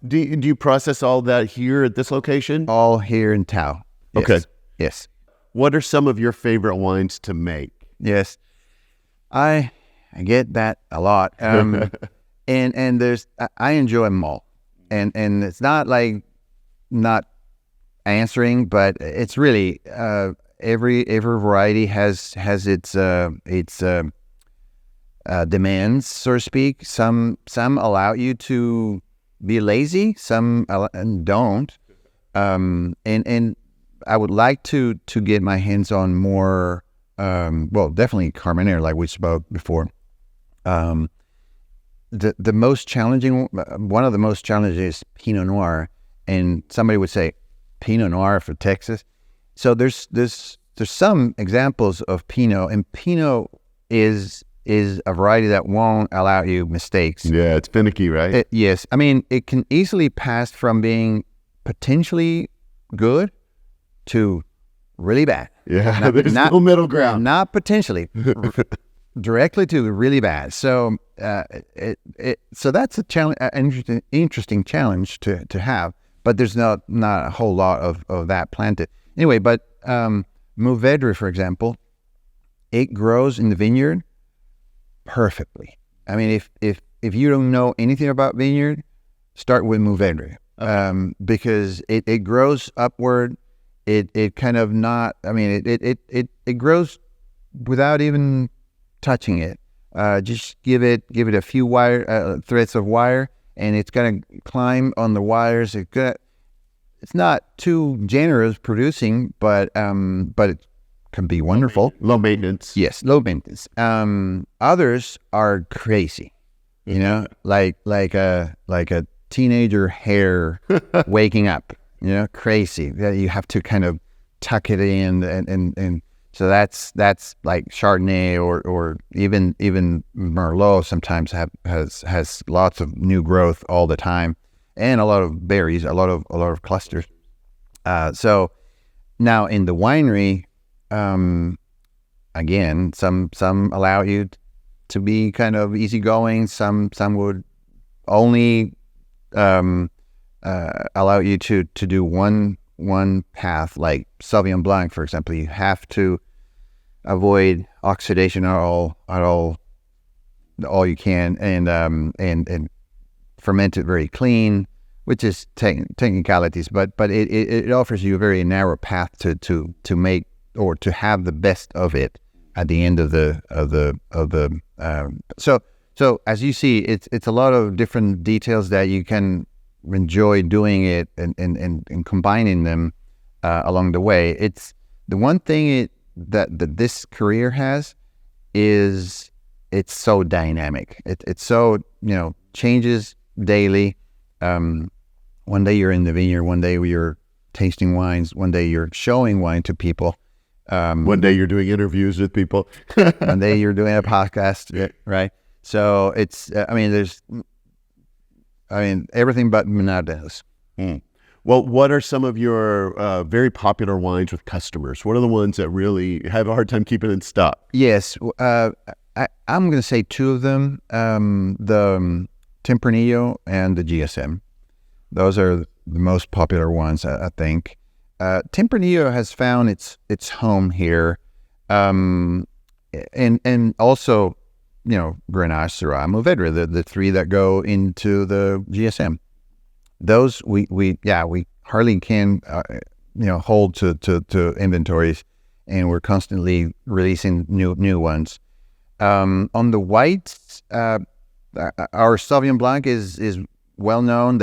Do you process all that here at this location? All here in Tao. Yes. Okay. Yes. What are some of your favorite wines to make? Yes. I get that a lot. And I enjoy them all. And it's not like not answering, but it's really every variety has its demands, so to speak. Some allow you to be lazy, some don't. And I would like to get my hands on more. Definitely Carmenere, like we spoke before. The most challenging, one of the most challenging is Pinot Noir, and somebody would say Pinot Noir for Texas. So there's some examples of Pinot, and Pinot is a variety that won't allow you mistakes. Yeah, it's finicky, right? Yes, I mean it can easily pass from being potentially good to really bad. Yeah, there's no middle ground. Not potentially. Directly to really bad. So so that's a challenge, an interesting challenge to have. But there's not a whole lot of that planted. Anyway, but Mourvedre, for example, it grows in the vineyard perfectly. I mean, if you don't know anything about vineyard, start with Mourvedre. because it grows upward. It kind of not. I mean, it grows without even touching it. Just give it a few threads of wire, and it's gonna climb on the wires. It's not too generous producing, but it can be wonderful. Low maintenance. Yes, low maintenance. Others are crazy, like a teenager hare waking up, crazy. That you have to kind of tuck it in, and so that's like Chardonnay or even Merlot sometimes has lots of new growth all the time, and a lot of berries, a lot of clusters. So now in the winery, again, some allow you to be kind of easygoing. Some would only allow you to do one path, like Sauvignon Blanc, for example. You have to avoid oxidation at all you can, and ferment it very clean, which is technicalities, but it offers you a very narrow path to make or to have the best of it at the end of the so as you see, it's a lot of different details that you can enjoy doing it and combining them along the way. It's the one thing that this career has is it's so dynamic. It's so changes daily. One day you're in the vineyard, one day you're tasting wines, one day you're showing wine to people. One day you're doing interviews with people. One day you're doing a podcast, right? So it's, there's everything but Menadas. Well, what are some of your very popular wines with customers? What are the ones that really have a hard time keeping in stock? Yes, I'm going to say two of them, the Tempranillo and the GSM. Those are the most popular ones, I think. Tempranillo has found its home here, and also, Grenache, Syrah, Mourvedre, the three that go into the GSM. Those we hardly can hold to inventories, and we're constantly releasing new ones. On the whites, our Sauvignon Blanc is well known.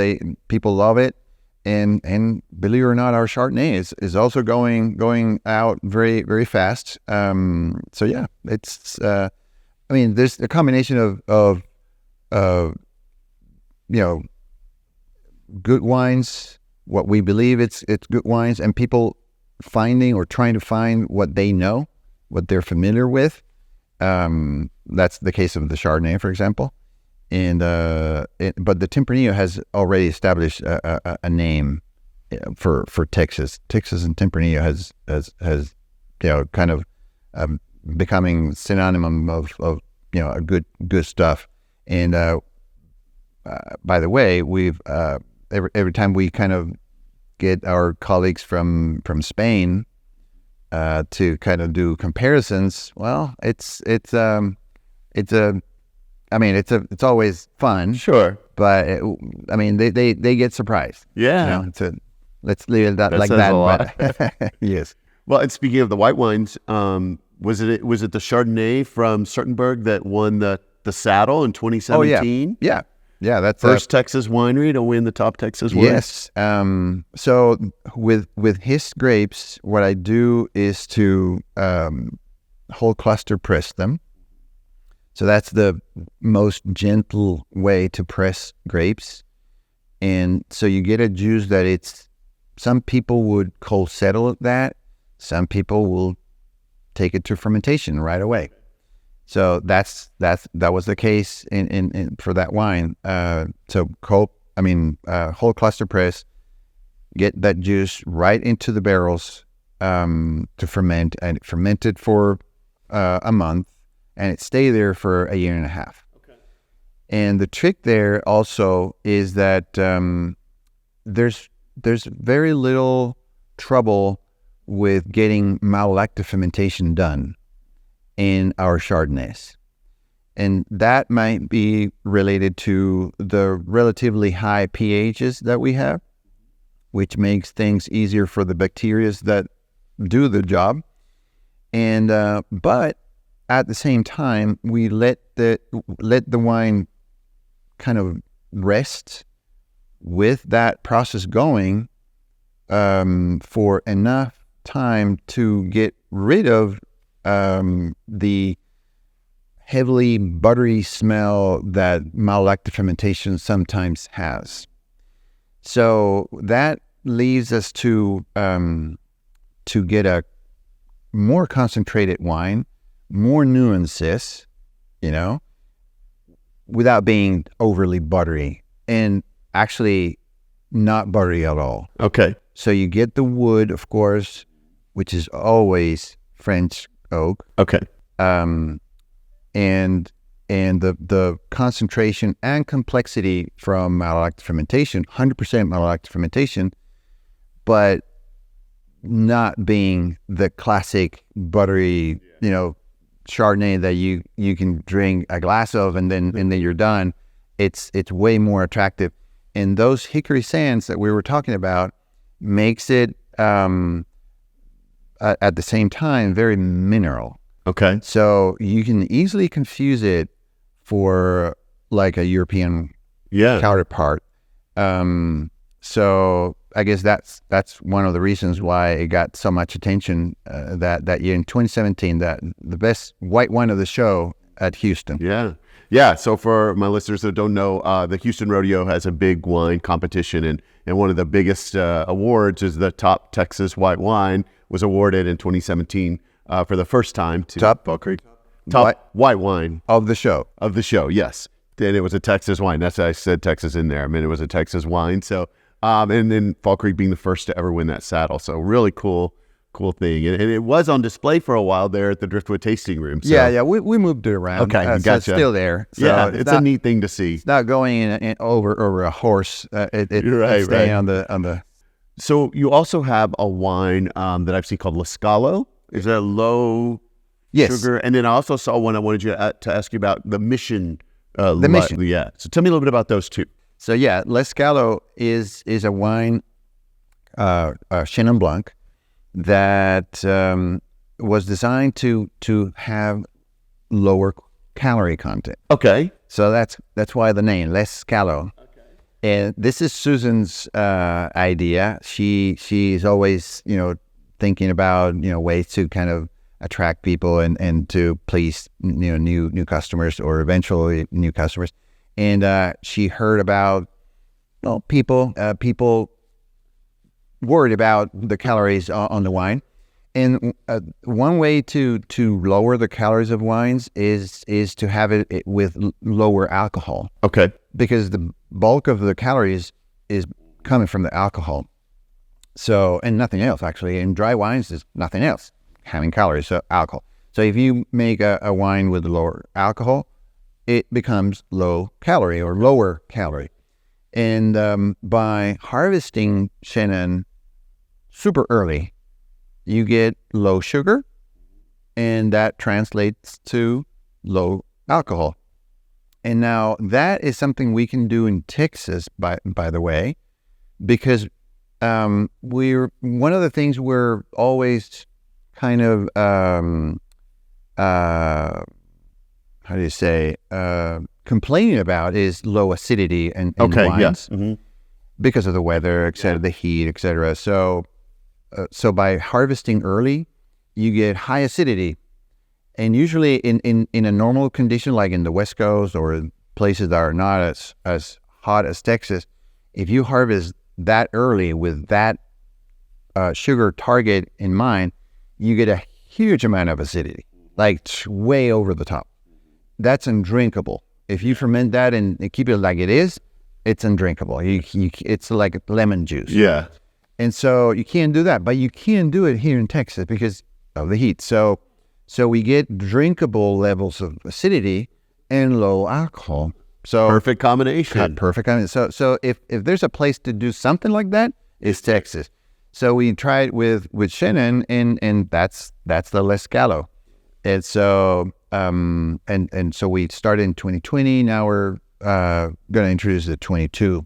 People love it, and believe it or not, our Chardonnay is also going out very, very fast. So yeah, it's there's a combination of good wines, what we believe it's good wines, and people finding or trying to find what they know, what they're familiar with. That's the case of the Chardonnay, for example. And but the Tempranillo has already established a name for Texas. Texas and Tempranillo has kind of becoming synonym of a good stuff. And by the way, we've every time we kind of get our colleagues from Spain to kind of do comparisons, well, it's always fun. Sure. But they get surprised. Yeah. Let's leave it that like says that. A lot. But, yes. Well, and speaking of the white wines, was it the Chardonnay from Sturtenberg that won the saddle in 2017? Oh yeah. Yeah, that's first Texas winery to win the top Texas wine. Yes. So with his grapes, what I do is to whole cluster press them. So that's the most gentle way to press grapes. And so you get a juice that some people would cold settle that. Some people will take it to fermentation right away. So that was the case in for that wine. So whole cluster press, get that juice right into the barrels to ferment, and it fermented for a month, and it stayed there for a year and a half. Okay. And the trick there also is that there's very little trouble with getting malolactic fermentation done in our Chardonnays. And that might be related to the relatively high pHs that we have, which makes things easier for the bacteria that do the job. And but at the same time, we let the wine kind of rest with that process going for enough time to get rid of the heavily buttery smell that malolactic fermentation sometimes has. So that leads us to get a more concentrated wine, more nuances, without being overly buttery, and actually not buttery at all. Okay. So you get the wood, of course, which is always French oak. Okay. And the concentration and complexity from malolactic fermentation, 100% malolactic fermentation, but not being the classic buttery, Chardonnay that you can drink a glass of and then you're done. It's way more attractive. And those hickory sands that we were talking about makes it at the same time very mineral. Okay. So you can easily confuse it for like a European counterpart. So I guess that's one of the reasons why it got so much attention that year in 2017. That the best white wine of the show at Houston. Yeah. So for my listeners that don't know, the Houston Rodeo has a big wine competition, and one of the biggest awards is the top Texas white wine was awarded in 2017 for the first time to Top Fall Creek. Top white wine of the show. Yes. And it was a Texas wine. That's why I said Texas in there. I mean, it was a Texas wine. So, and then Fall Creek being the first to ever win that saddle. So really cool thing. And it was on display for a while there at the Driftwood Tasting Room. So. Yeah. We moved it around. Okay, so it's still there. So yeah, it's a neat thing to see. It's not going in over a horse. It's staying on the. So you also have a wine that I've seen called Lascalo. Is that low sugar? And then I also saw one I wanted you to ask you about, the Mission. Mission. Yeah. So tell me a little bit about those two. So yeah, Lascalo is a wine, Chenin Blanc, that was designed to have lower calorie content. Okay. So that's why the name Lascalo. Okay. And this is Susan's idea. She's always thinking about ways to kind of attract people and to please new customers or eventually new customers. And she heard about people worried about the calories on the wine. And one way to lower the calories of wines is to have it with lower alcohol. Okay. Because the bulk of the calories is coming from the alcohol. So, and nothing else actually. In dry wines, there's nothing else having calories, so alcohol. So if you make a wine with lower alcohol, it becomes low calorie or lower calorie. And by harvesting Chenin super early, you get low sugar, and that translates to low alcohol. And now that is something we can do in Texas, by the way, because we're one of the things we're always kind of complaining about is low acidity in wines. Yes. Mm-hmm. Because of the weather, et cetera, the heat, et cetera. So by harvesting early, you get high acidity. And usually in a normal condition, like in the West Coast or places that are not as hot as Texas, if you harvest that early with that sugar target in mind, you get a huge amount of acidity, like way over the top. That's undrinkable. If you ferment that and keep it like it is, it's undrinkable. It's like lemon juice. Yeah. And so you can't do that, but you can do it here in Texas because of the heat. So we get drinkable levels of acidity and low alcohol. So perfect combination. Perfect combination. So if there's a place to do something like that, it's Texas. So we tried with Chenin, and that's the Lascalo. And so and so we started in 2020. Now we're going to introduce the 22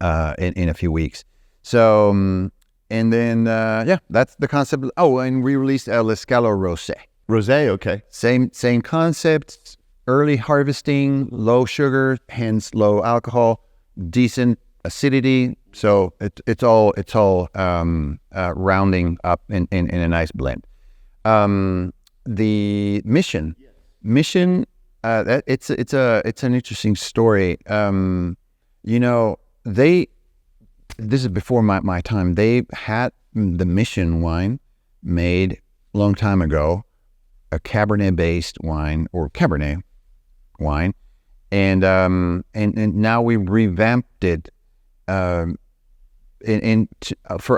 in a few weeks. So and then that's the concept. Oh, and we released L'Escalo Rosé. Rosé, okay. Same concept. Early harvesting, low sugar, hence low alcohol, decent acidity. So it's all rounding up in a nice blend. The mission, it's an interesting story. This is before my time. They had the Mission wine made a long time ago, a Cabernet-based wine or Cabernet wine, and now we revamped it, for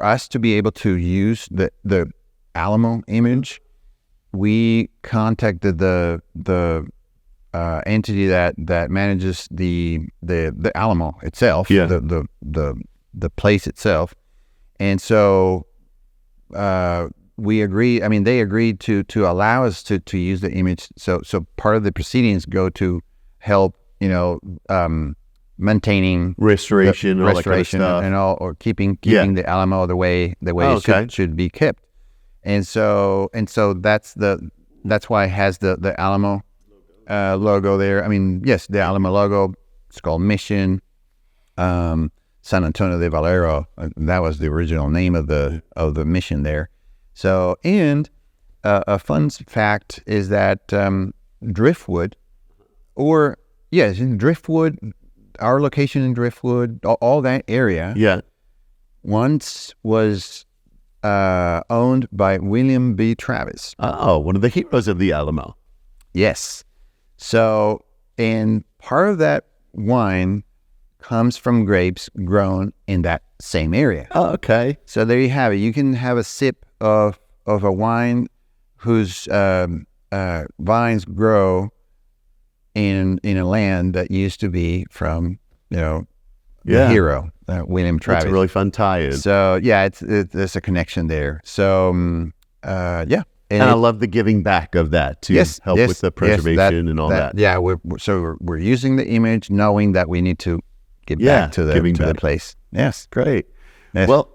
us to be able to use the Alamo image. We contacted the entity that manages the Alamo itself, the place itself, and so we agreed. I mean, they agreed to allow us to use the image. So part of the proceedings go to help, maintaining restoration and all, or keeping the Alamo the way it should be kept. And so that's why it has the Alamo logo there. I mean, yes, the Alamo logo. It's called Mission. San Antonio de Valero. That was the original name of the mission there. So, and a fun fact is that Driftwood, in Driftwood, our location in Driftwood, all that area, once was owned by William B. Travis. Oh, one of the heroes of the Alamo. Yes. So, and part of that wine comes from grapes grown in that same area. Oh, okay. So there you have it. You can have a sip of a wine whose vines grow in a land that used to be from the hero William Travis. That's a really fun tie-in. So there's a connection there. So and I love the giving back of that to help with the preservation and all that. Yeah, we're using the image, knowing that we need to get back to the place. Yes, great. Yes. Well,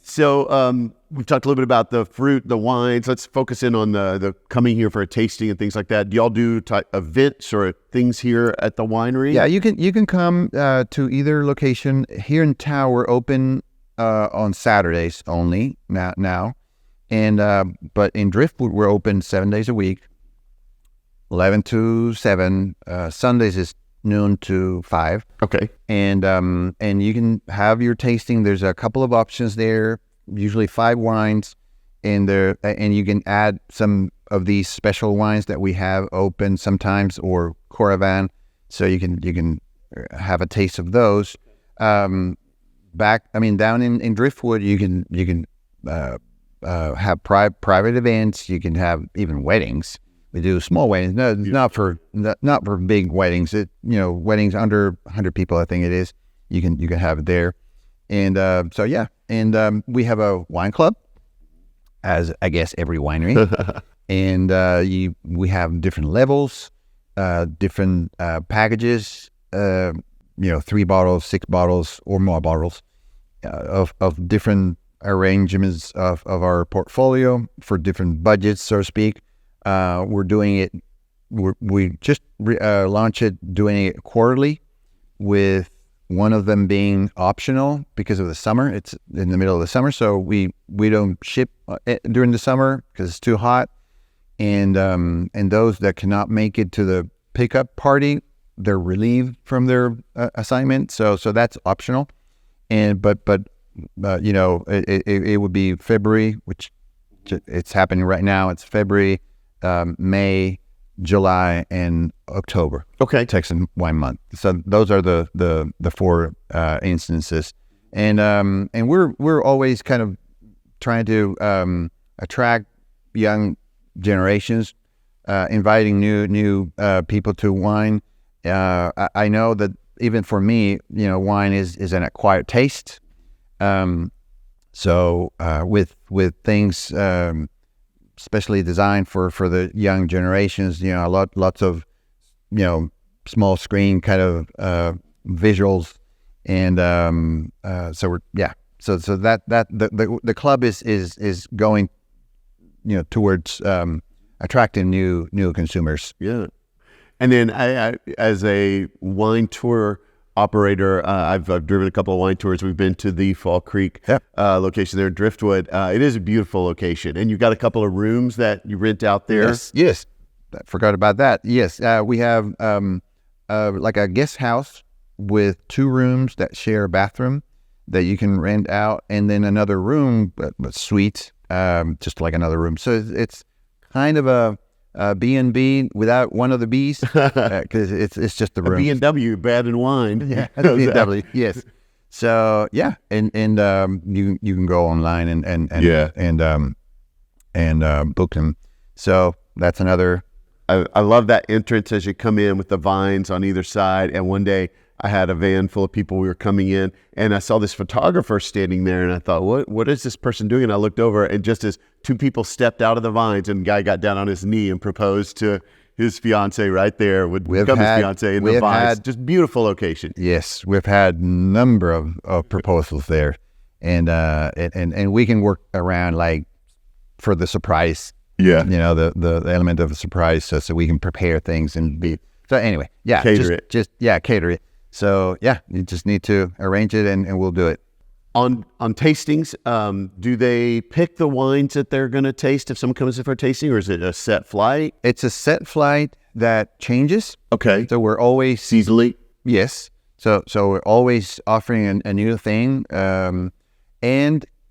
so we've talked a little bit about the fruit, the wines. Let's focus in on the coming here for a tasting and things like that. Do y'all do events or things here at the winery? Yeah, you can come to either location. Here in town, we're open on Saturdays only now. And but in Driftwood, we're open 7 days a week, 11 to 7. Sundays is noon to 5. Okay. And you can have your tasting. There's a couple of options there, usually 5 wines, and you can add some of these special wines that we have open sometimes, or Coravan, so you can have a taste of those. Down in Driftwood, you can have private events. You can have even weddings. We do small weddings. No, not for big weddings. Weddings under 100 people, I think it is. You can have it there, and we have a wine club, as I guess every winery, and we have different levels, different packages. 3 bottles, 6 bottles, or more bottles of different arrangements of our portfolio for different budgets, so to speak. We're doing it. We just launched it, doing it quarterly, with one of them being optional because of the summer. It's in the middle of the summer, so we don't ship during the summer because it's too hot. And those that cannot make it to the pickup party, they're relieved from their assignment. So that's optional. And but it would be February, which it's happening right now. It's February, May, July, and October. Okay. Texas Wine Month. So those are the 4 instances, and we're always kind of trying to attract young generations, inviting new people to wine. I know that even for me, wine is an acquired taste. So with things specially designed for the young generations. Lots of small screen kind of visuals, and so we're so that the club is going towards attracting new consumers. Yeah. And then I as a wine tour operator, I've driven a couple of wine tours. We've been to the Fall Creek location there in Driftwood. It is a beautiful location, and you've got a couple of rooms that you rent out there. Yes. I forgot about that. Yes, we have like a guest house with 2 rooms that share a bathroom that you can rent out, and then another room, but suite, just like another room. So it's kind of a B&B without one of the B's, because it's just the room. B&W, bad and wine. Yeah, B&W. Yes. So yeah, and you can go online and book them. So that's another. I love that entrance as you come in with the vines on either side. And one day I had a van full of people. We were coming in, and I saw this photographer standing there, and I thought, what is this person doing? And I looked over, and just as 2 people stepped out of the vines, and a guy got down on his knee and proposed to his fiance right there, would become his fiance in the vines. Just beautiful location. Yes, we've had number of proposals there, and we can work around like for the surprise. Yeah, the element of a surprise, so we can prepare things and be. So anyway, yeah, cater it. So yeah, you just need to arrange it, and we'll do it. On tastings, do they pick the wines that they're going to taste if someone comes in for a tasting, or is it a set flight? It's a set flight that changes. Okay. So we're always seasonally. Yes. So we're always offering a new thing, and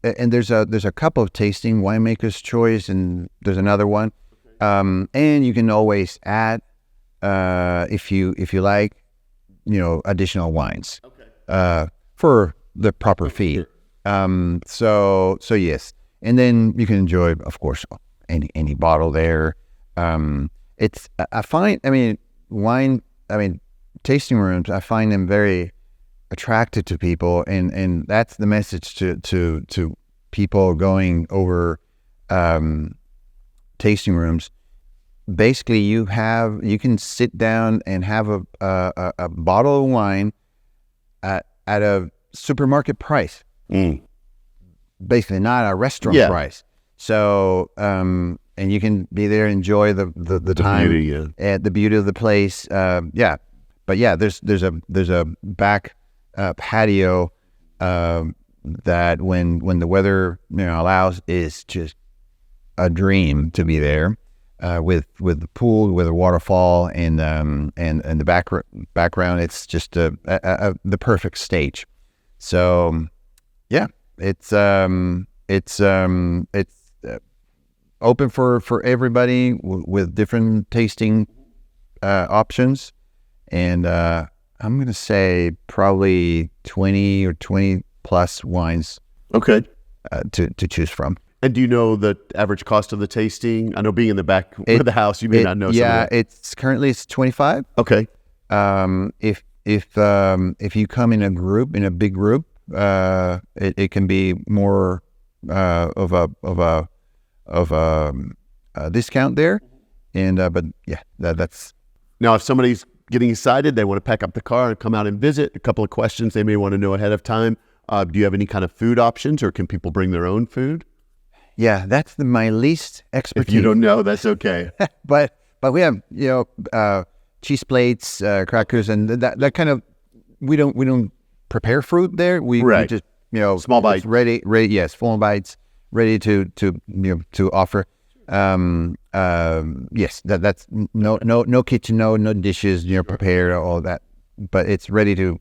there's a couple of tasting, winemaker's choice, and there's another one, and you can always add if you like, additional wines, for the proper fee. So yes, and then you can enjoy, of course, any bottle there. Tasting rooms, I find them very attractive to people, and that's the message to people going over tasting rooms. Basically, you can sit down and have a bottle of wine at a supermarket price. Basically, not a restaurant price. So and you can be there, enjoy the time, beauty, and the beauty of the place. But yeah, there's a back patio that when the weather allows, is just a dream to be there, with the pool, with a waterfall, and the background. It's just the perfect stage. So yeah, it's open for everybody with different tasting options, and I'm going to say probably 20 or 20 plus wines. Okay. To choose from. And do you know the average cost of the tasting? I know being in the back of the house, you may not know. Yeah, it's currently $25. Okay. If you come in a big group, it can be more of a discount there, and but yeah, that's. Now, if somebody's getting excited, they want to pack up the car and come out and visit, a couple of questions they may want to know ahead of time. Do you have any kind of food options, or can people bring their own food? Yeah, that's my least expertise. If you don't know, that's okay. but we have cheese plates, crackers, and that kind of. We don't prepare fruit there. We just small bites ready. Yes, small bites ready to offer. Yes, that's no kitchen, no dishes, prepared, all that, but it's ready to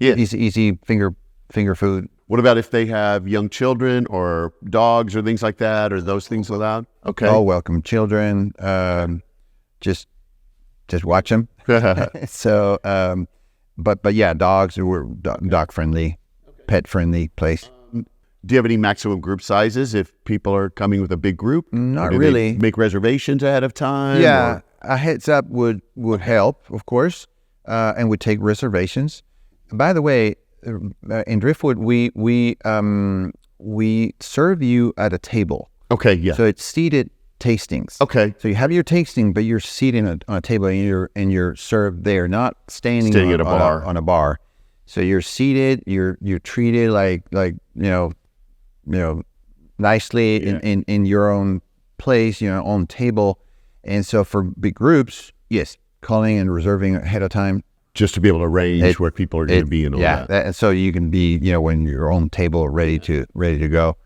easy finger food. What about if they have young children or dogs or things like that? Are those things allowed? Okay. All welcome. Children, just watch them. So, but yeah, dogs, we're dog friendly, pet friendly place. Do you have any maximum group sizes if people are coming with a big group? Not really. Make reservations ahead of time? Yeah, a heads up would help, of course, and would take reservations. By the way, in Driftwood, we serve you at a table. Okay, yeah. So it's seated tastings. Okay. So you have your tasting, but you're seated on a table and you're served there, not standing at a bar. On a bar. So you're seated. You're treated like nicely in your own place, your own table. And so for big groups, yes, calling and reserving ahead of time. Just to be able to arrange where people are going to be and all that. And so you can be, when your own table ready to go.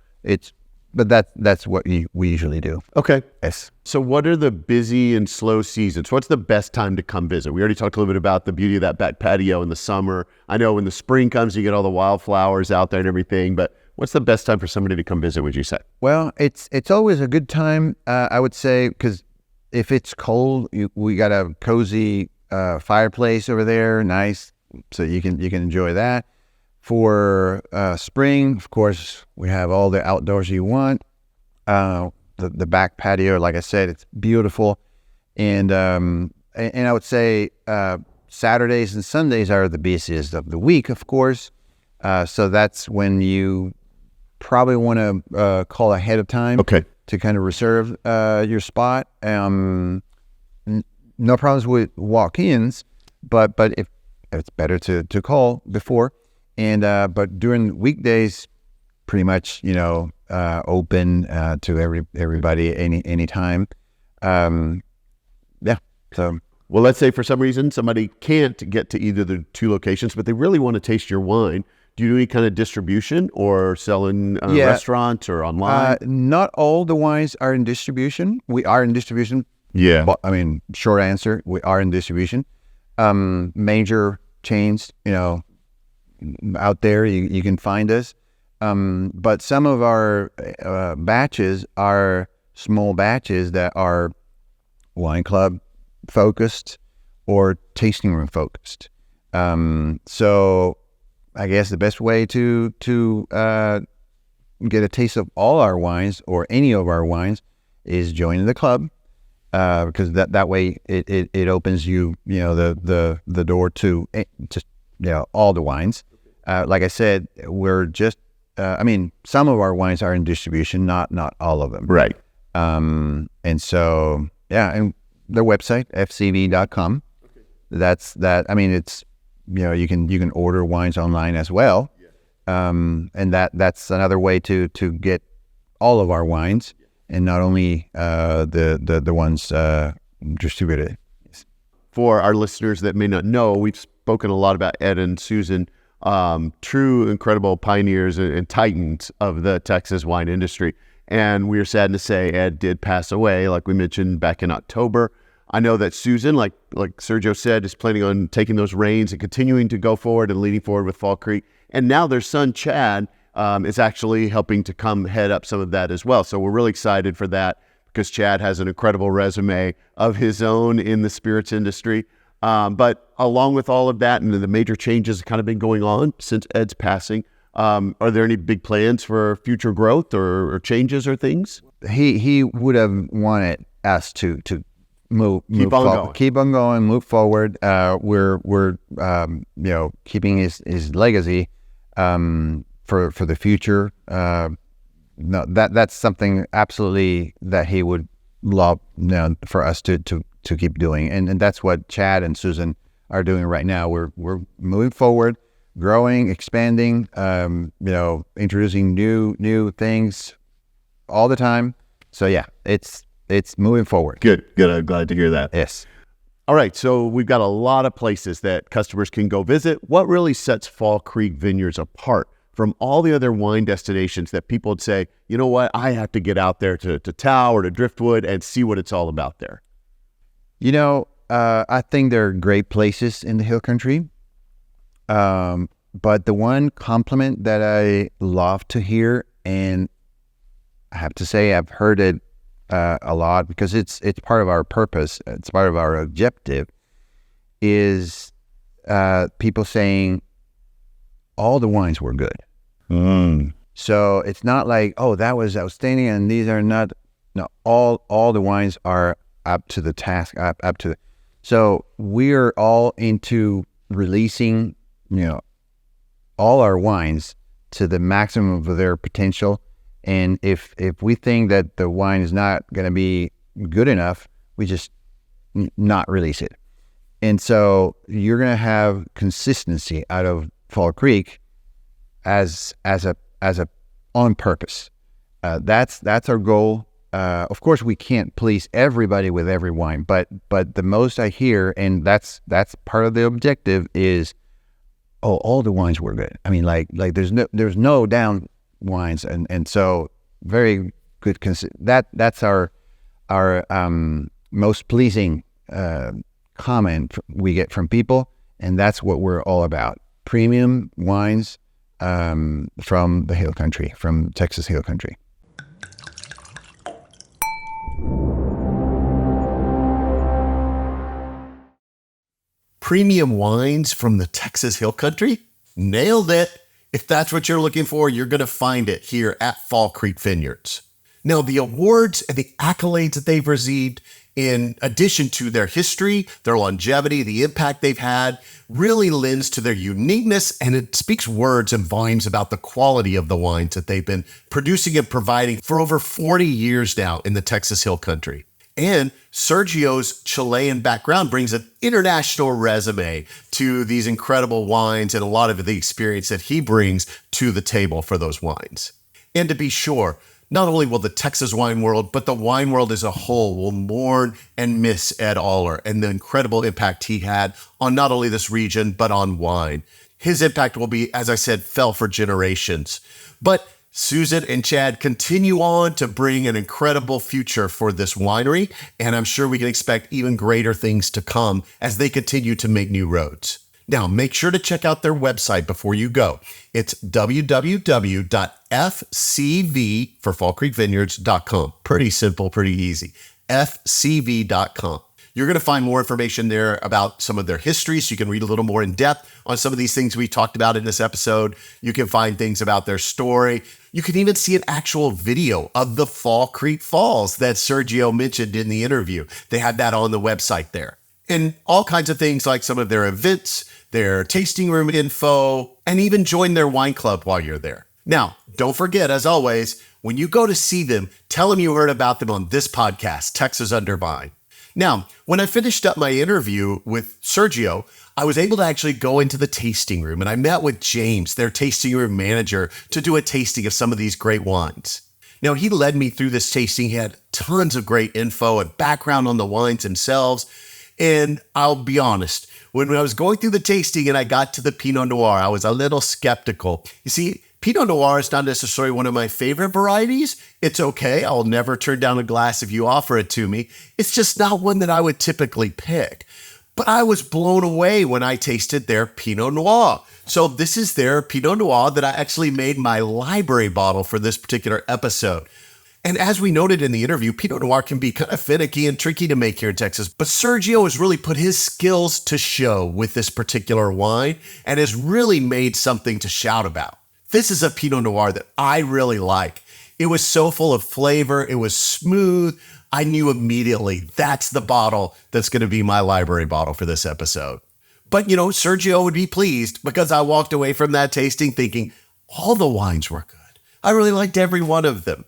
But that's what we usually do. Okay. Yes. So what are the busy and slow seasons? What's the best time to come visit? We already talked a little bit about the beauty of that back patio in the summer. I know when the spring comes, you get all the wildflowers out there and everything, but what's the best time for somebody to come visit, would you say? Well, it's always a good time, I would say, because if it's cold, we got a cozy fireplace over there, nice, so you can enjoy that. For spring, of course, we have all the outdoors you want. The back patio, like I said, it's beautiful, and I would say Saturdays and Sundays are the busiest of the week, of course. So that's when you probably want to call ahead of time, okay, to kind of reserve your spot. No problems with walk-ins, but if it's better to call before. And but during weekdays, pretty much open to everybody anytime. Yeah. So well, let's say for some reason somebody can't get to either of the two locations, but they really want to taste your wine. Do you do any kind of distribution or sell in restaurants or online? Not all the wines are in distribution. We are in distribution. Yeah. But, short answer, we are in distribution. Major chains, out there, you can find us. But some of our batches are small batches that are wine club focused or tasting room focused. So I guess the best way to get a taste of all our wines or any of our wines is joining the club, because that way it opens the door to all the wines. Like I said, we're just some of our wines are in distribution, not all of them. Right. And so and their website fcv.com. That's that. It's you can order wines online as well. And that's another way to get all of our wines, and not only the ones distributed. For our listeners that may not know, we've spoken a lot about Ed and Susan, true incredible pioneers and titans of the Texas wine industry. And we are sad to say Ed did pass away, like we mentioned, back in October. I know that Susan, like Sergio said, is planning on taking those reins and continuing to go forward and leading forward with Fall Creek. And now their son, Chad, is actually helping to come head up some of that as well. So we're really excited for that, because Chad has an incredible resume of his own in the spirits industry. But along with all of that and the major changes that kind of been going on since Ed's passing, are there any big plans for future growth or changes or things? He would have wanted us to keep on going, move forward. We're keeping his legacy for the future. No, that's something absolutely that he would love for us to keep doing, and that's what Chad and Susan are doing right now. We're moving forward, growing, expanding, introducing new things all the time. So yeah, it's moving forward. Good. I'm glad to hear that. Yes. All right, so we've got a lot of places that customers can go visit. What really sets Fall Creek Vineyards apart from all the other wine destinations that people would say, you know what, I have to get out there to Tao or to Driftwood and see what it's all about there? I think they're great places in the Hill Country. But the one compliment that I love to hear, and I have to say I've heard it a lot because it's part of our purpose, it's part of our objective, is people saying all the wines were good. So it's not like, oh, that was outstanding and these are not. No, all the wines are up to the task, up to the, so we're all into releasing all our wines to the maximum of their potential And if we think that the wine is not going to be good enough, we just not release it. And so you're going to have consistency out of Fall Creek as a on purpose. That's our goal. Of course, we can't please everybody with every wine, but the most I hear, and that's part of the objective, is all the wines were good. I mean, like there's no down wines, and so very good. That's our most pleasing comment we get from people, and that's what we're all about: premium wines from the Hill Country, from Texas Hill Country. Premium wines from the Texas Hill Country? Nailed it. If that's what you're looking for, you're going to find it here at Fall Creek Vineyards. Now, the awards and the accolades that they've received, in addition to their history, their longevity, the impact they've had, really lends to their uniqueness, and it speaks words and volumes about the quality of the wines that they've been producing and providing for over 40 years now in the Texas Hill Country. And Sergio's Chilean background brings an international resume to these incredible wines and a lot of the experience that he brings to the table for those wines. And to be sure, not only will the Texas wine world, but the wine world as a whole will mourn and miss Ed Aller and the incredible impact he had on not only this region, but on wine. His impact will be, as I said, felt for generations. But Susan and Chad continue on to bring an incredible future for this winery, and I'm sure we can expect even greater things to come as they continue to make new roads. Now, make sure to check out their website before you go. It's www.fcv for fallcreekvineyards.com. Pretty simple, pretty easy. fcv.com. You're going to find more information there about some of their history, so you can read a little more in depth on some of these things we talked about in this episode. You can find things about their story. You can even see an actual video of the Fall Creek Falls that Sergio mentioned in the interview. They had that on the website there. And all kinds of things like some of their events, their tasting room info, and even join their wine club while you're there. Now, don't forget, as always, when you go to see them, tell them you heard about them on this podcast, Texas Under Vine. Now, when I finished up my interview with Sergio, I was able to actually go into the tasting room, and I met with James, their tasting room manager, to do a tasting of some of these great wines. Now, he led me through this tasting. He had tons of great info and background on the wines themselves. And I'll be honest, when I was going through the tasting and I got to the Pinot Noir, I was a little skeptical. You see, Pinot Noir is not necessarily one of my favorite varieties. It's okay. I'll never turn down a glass if you offer it to me. It's just not one that I would typically pick. But I was blown away when I tasted their Pinot Noir. So this is their Pinot Noir that I actually made my library bottle for this particular episode. And as we noted in the interview, Pinot Noir can be kind of finicky and tricky to make here in Texas, but Sergio has really put his skills to show with this particular wine and has really made something to shout about. This is a Pinot Noir that I really like. It was so full of flavor. It was smooth. I knew immediately that's the bottle that's going to be my library bottle for this episode. But, Sergio would be pleased because I walked away from that tasting thinking all the wines were good. I really liked every one of them.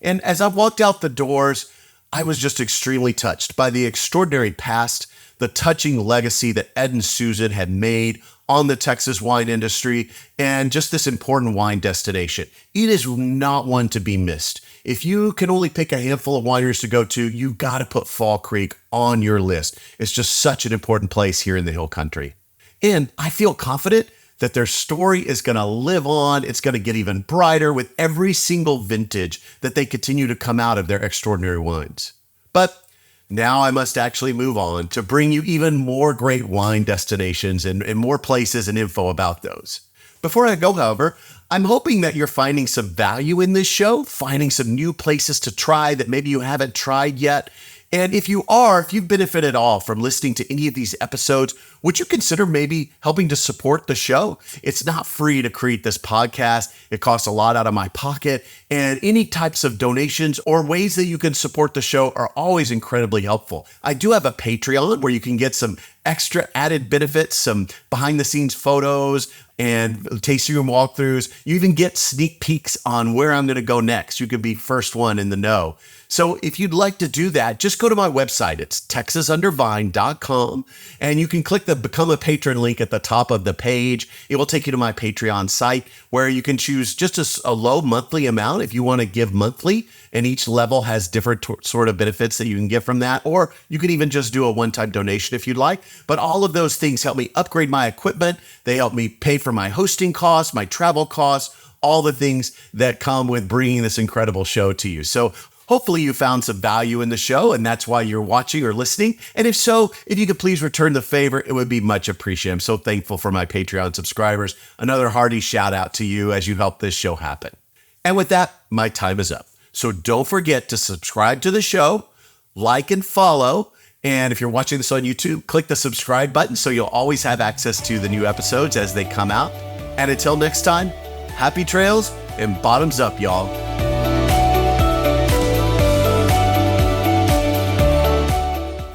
And as I walked out the doors, I was just extremely touched by the extraordinary past, the touching legacy that Ed and Susan had made on the Texas wine industry, and just this important wine destination. It is not one to be missed. If you can only pick a handful of wineries to go to, you got to put Fall Creek on your list. It's just such an important place here in the Hill Country. And I feel confident that their story is going to live on. It's going to get even brighter with every single vintage that they continue to come out of their extraordinary wines. But now I must actually move on to bring you even more great wine destinations and more places and info about those. Before I go, however, I'm hoping that you're finding some value in this show, finding some new places to try that maybe you haven't tried yet. And if you've benefited at all from listening to any of these episodes, would you consider maybe helping to support the show? It's not free to create this podcast. It costs a lot out of my pocket, and any types of donations or ways that you can support the show are always incredibly helpful. I do have a Patreon where you can get some extra added benefits, some behind the scenes photos and tasting room walkthroughs. You even get sneak peeks on where I'm going to go next. You could be first one in the know. So if you'd like to do that, just go to my website. It's texasundervine.com, and you can click the Become a Patron link at the top of the page. It will take you to my Patreon site where you can choose just a low monthly amount if you want to give monthly, and each level has different sort of benefits that you can get from that, or you can even just do a one-time donation if you'd like. But all of those things help me upgrade my equipment. They help me pay for my hosting costs, my travel costs, all the things that come with bringing this incredible show to you. So hopefully you found some value in the show, and that's why you're watching or listening. And if so, if you could please return the favor, it would be much appreciated. I'm so thankful for my Patreon subscribers. Another hearty shout out to you as you help this show happen. And with that, my time is up. So don't forget to subscribe to the show, like and follow. And if you're watching this on YouTube, click the subscribe button so you'll always have access to the new episodes as they come out. And until next time, happy trails and bottoms up, y'all.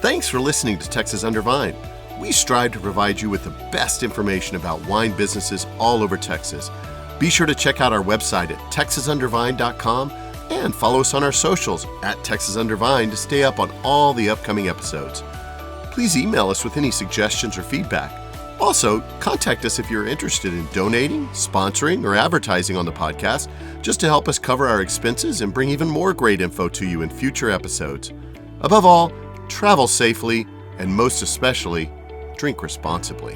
Thanks for listening to Texas Under Vine. We strive to provide you with the best information about wine businesses all over Texas. Be sure to check out our website at texasundervine.com and follow us on our socials at Texas Under Vine to stay up on all the upcoming episodes. Please email us with any suggestions or feedback. Also, contact us if you're interested in donating, sponsoring, or advertising on the podcast, just to help us cover our expenses and bring even more great info to you in future episodes. Above all, travel safely, and most especially, drink responsibly.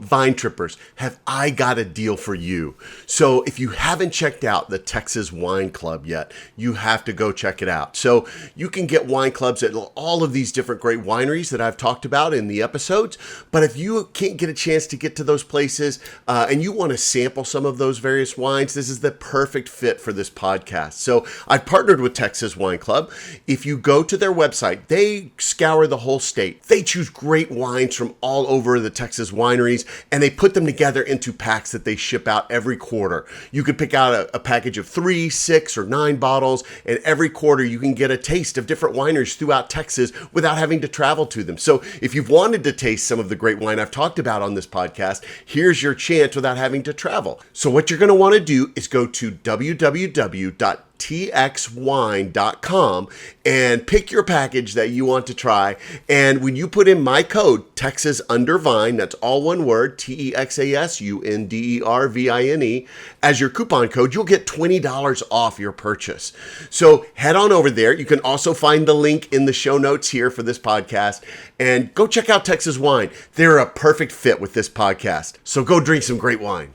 Vine Trippers, have I got a deal for you. So if you haven't checked out the Texas Wine Club yet, you have to go check it out. So you can get wine clubs at all of these different great wineries that I've talked about in the episodes. But if you can't get a chance to get to those places and you want to sample some of those various wines, this is the perfect fit for this podcast. So I've partnered with Texas Wine Club. If you go to their website, they scour the whole state. They choose great wines from all over the Texas wineries, and they put them together into packs that they ship out every quarter. You could pick out a package of 3, 6, or 9 bottles, and every quarter you can get a taste of different wineries throughout Texas without having to travel to them. So if you've wanted to taste some of the great wine I've talked about on this podcast, here's your chance without having to travel. So what you're going to want to do is go to www.txwine.com and pick your package that you want to try. And when you put in my code, Texas Under Vine, that's all one word, TEXASUNDERVINE, as your coupon code, you'll get $20 off your purchase. So head on over there. You can also find the link in the show notes here for this podcast, and go check out Texas Wine. They're a perfect fit with this podcast. So go drink some great wine.